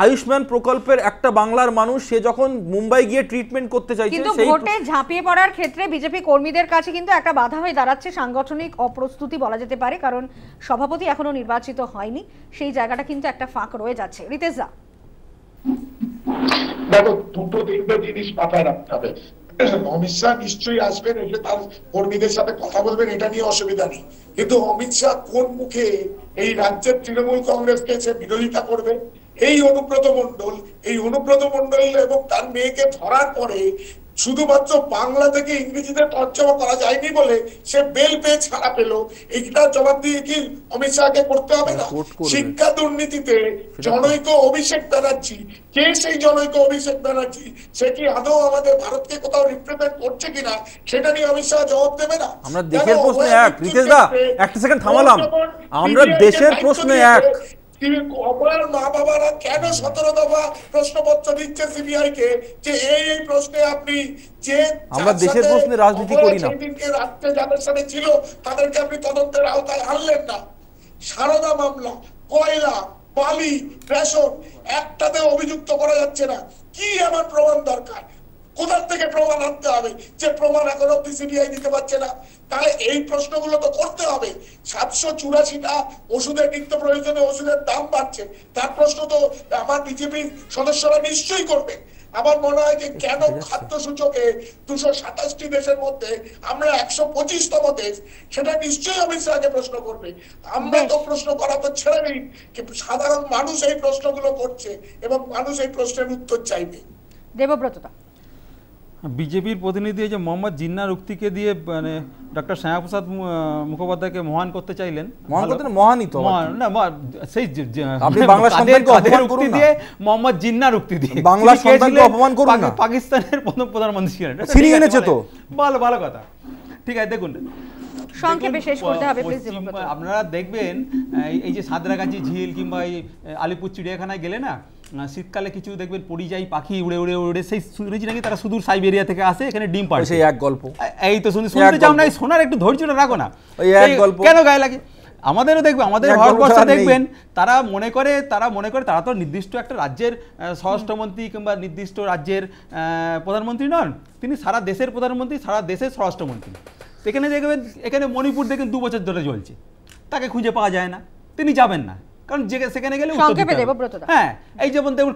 আয়ুষ্মান প্রকল্পের একটা বাংলার মানুষ সে যখন মুম্বাই গিয়ে ট্রিটমেন্ট করতে চাইছে, কিন্তু ভোটে ঝাঁপিয়ে পড়ার ক্ষেত্রে বিজেপি কর্মীদের কাছে কিন্তু একটা বাধা হয়ে দাঁড়াচ্ছে সাংগঠনিক অপ্রস্তুতি বলা যেতে পারে, কারণ সভাপতি এখনো নির্বাচিত হয়নি, সেই জায়গাটা কিন্তু একটা ফাঁক রয়ে যাচ্ছে। রিতেশদা, দেখো, দুটো তিনটে জিনিস মাথায় রাখতে হবে। অমিত শাহ নিশ্চয়ই আসবেন, এসে তার কর্মীদের সাথে কথা বলবেন, এটা নিয়ে অসুবিধা নেই। কিন্তু অমিত শাহ কোন মুখে এই রাজ্যের তৃণমূল কংগ্রেসকে এসে বিরোধিতা করবে? এই অনুব্রত মণ্ডল এবং তার মেয়েকে ধরার পরে শুধুমাত্র বাংলা থেকে ইংরেজিতে তর্জমা করা যায়নি বলে সে বেল পেয়ে ছাড়া পেল, এইটা জবাব দিয়ে কি অমিত শাহকে করতে হবে না? শিক্ষা দুর্নীতিতে জনৈক অভিষেক ব্যানার্জি, কে সেই জনৈক অভিষেক ব্যানার্জি? সে কি আদৌ আমাদের ভারতকে কোথাও রিপ্রেজেন্ট করছে কিনা সেটা নিয়ে অমিত শাহ জবাব দেবে না? আমরা দেশের প্রশ্নে এক, রিতেশদা একটা সেকেন্ড থামালাম, আমরা দেশের প্রশ্নে এক। অপরার মা বাবারা কেন 17 দফা প্রশ্নপত্র দিচ্ছে সিবিআই কে যে এই প্রশ্নে আপনি যে আমরা দেশের প্রশ্নে রাজনীতি করি না, সেদিনকে রাত্রে যাদের সাথে ছিল তাদেরকে আপনি তদন্তের আওতায় আনলেন না। সারদা মামলা, কয়লা, বালি, রেশন, একটাতে অভিযুক্ত করা যাচ্ছে না। কি আমার প্রমাণ দরকার? কোথা থেকে প্রমাণ আনতে হবে যে প্রমাণ এখন অব্দি সিবিআই দিতে পারছে না? তাহলে এই প্রশ্নগুলো তো করতে হবে। 784টা ওষুধের নিত্য প্রয়োজনে ওষুধের দাম বাড়ছে, তার প্রশ্ন তো আমার বিজেপির সদস্যরা নিশ্চয়ই করবে। আমার মনে হয় যে কেন খাদ্য সূচকে 227টি দেশের মধ্যে আমরা 125তম দেশ, সেটা নিশ্চয়ই অমিত শাহকে প্রশ্ন করবে। আমরা তো প্রশ্ন করা তো ছেড়ে দিই, কিন্তু সাধারণ মানুষ এই প্রশ্নগুলো করছে এবং মানুষ এই প্রশ্নের উত্তর চাইবে। দেবব্রতদা, বিজেপির প্রতিনিধি যে মোহাম্মদ জিন্নার উক্তিকে দিয়ে মানে ডক্টর শ্যামাপ্রসাদ মুখোপাধ্যায়কে মহান করতে চাইলেন। মহানই তো না, সেই আপনি বাংলা সন্তানকে অপমান করুন না, মোহাম্মদ জিন্নার উক্তি দিয়ে বাংলা সন্তানকে অপমান করুন না। পাকিস্তানের প্রথম প্রধানমন্ত্রী ছিলেন, ছিনিয়ে এনেছে তো, ভালো কথা। ঠিক আছে, দেখুন সংক্ষেপে শেষ করতে হবে প্লিজ। আপনারা দেখবেন এই যে সাঁতরাগাছি ঝিল কিংবা এই আলিপুর চিড়িয়াখানায় গেলে না, শীতকালে কিছু দেখবেন পরিযায়ী পাখি উড়ে উড়ে উড়ে, সেই শুনেছি নাকি তারা সুদূর সাইবেরিয়া থেকে আসে, এখানে ডিম পাড়ে। সেই এক গল্প, এই তো শুনতে চাও না? শোনার একটু ধৈর্যটা রাখো না, কেন গায়ে লাগে? আমাদেরও দেখবে, আমাদের ভারতবর্ষে দেখবেন তারা মনে করে তারা তো নির্দিষ্ট একটা রাজ্যের স্বরাষ্ট্রমন্ত্রী কিংবা নির্দিষ্ট রাজ্যের প্রধানমন্ত্রী নন, তিনি সারা দেশের প্রধানমন্ত্রী, সারা দেশের স্বরাষ্ট্রমন্ত্রী। এখানে দেখবেন, এখানে মণিপুর দেখেন 2 বছর ধরে চলছে, তাকে খুঁজে পাওয়া যায় না। তিনি যাবেন না, কারণ সেখানে গেলে উত্তর সংক্ষেপে দিতে হবে। দেবব্রতদা। হ্যাঁ, এই যেমন দেখুন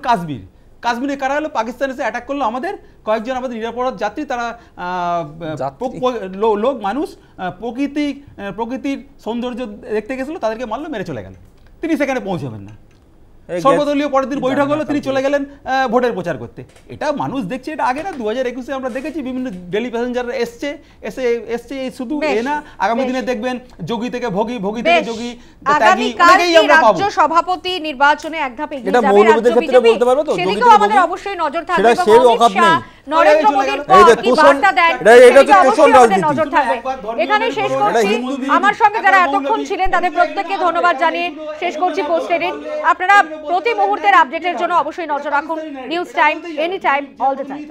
কাশ্মীরে কারা হলো, পাকিস্তান এসে অ্যাটাক করলো আমাদের কয়েকজন আমাদের নিরাপরাধ যাত্রী, তারা লোক মানুষ প্রকৃতির সৌন্দর্য দেখতে গেছিলো, তাদেরকে মারলো, মেরে চলে গেল। তিনি সেখানে পৌঁছাবেন না। সর্বদলীয় পরের দিন বৈঠক হলো, তিনি চলে গেলেন ভোটের প্রচার করতে। এটা মানুষ দেখছে, এটা আগে না 2021-এ আমরা দেখেছি বিভিন্ন ডেলি প্যাসেঞ্জার এসছে এই শুধু এ না, আগামী দিনে দেখবেন যোগী থেকে ভোগী, ভোগী থেকে যোগী, আগামীকাল রাজ্য সভাপতি নির্বাচনে এক ধাপ এগিয়ে যাবে রাজ্য বিজেপি, সেদিকেও আমাদের অবশ্যই নজর থাকবে। নরেন্দ্র মোদীর কি বার্তা দেন সেদিকে অবশ্যই আমাদের নজর থাকবে। এখানে শেষ করছি, আমার সঙ্গে যারা এতক্ষণ ছিলেন তাদের প্রত্যেককে ধন্যবাদ জানিয়ে শেষ করছি পোস্ট এডিট। আপনারা প্রতি মুহূর্তের আপডেটের জন্য অবশ্যই নজর রাখুন news time, any time, all the time.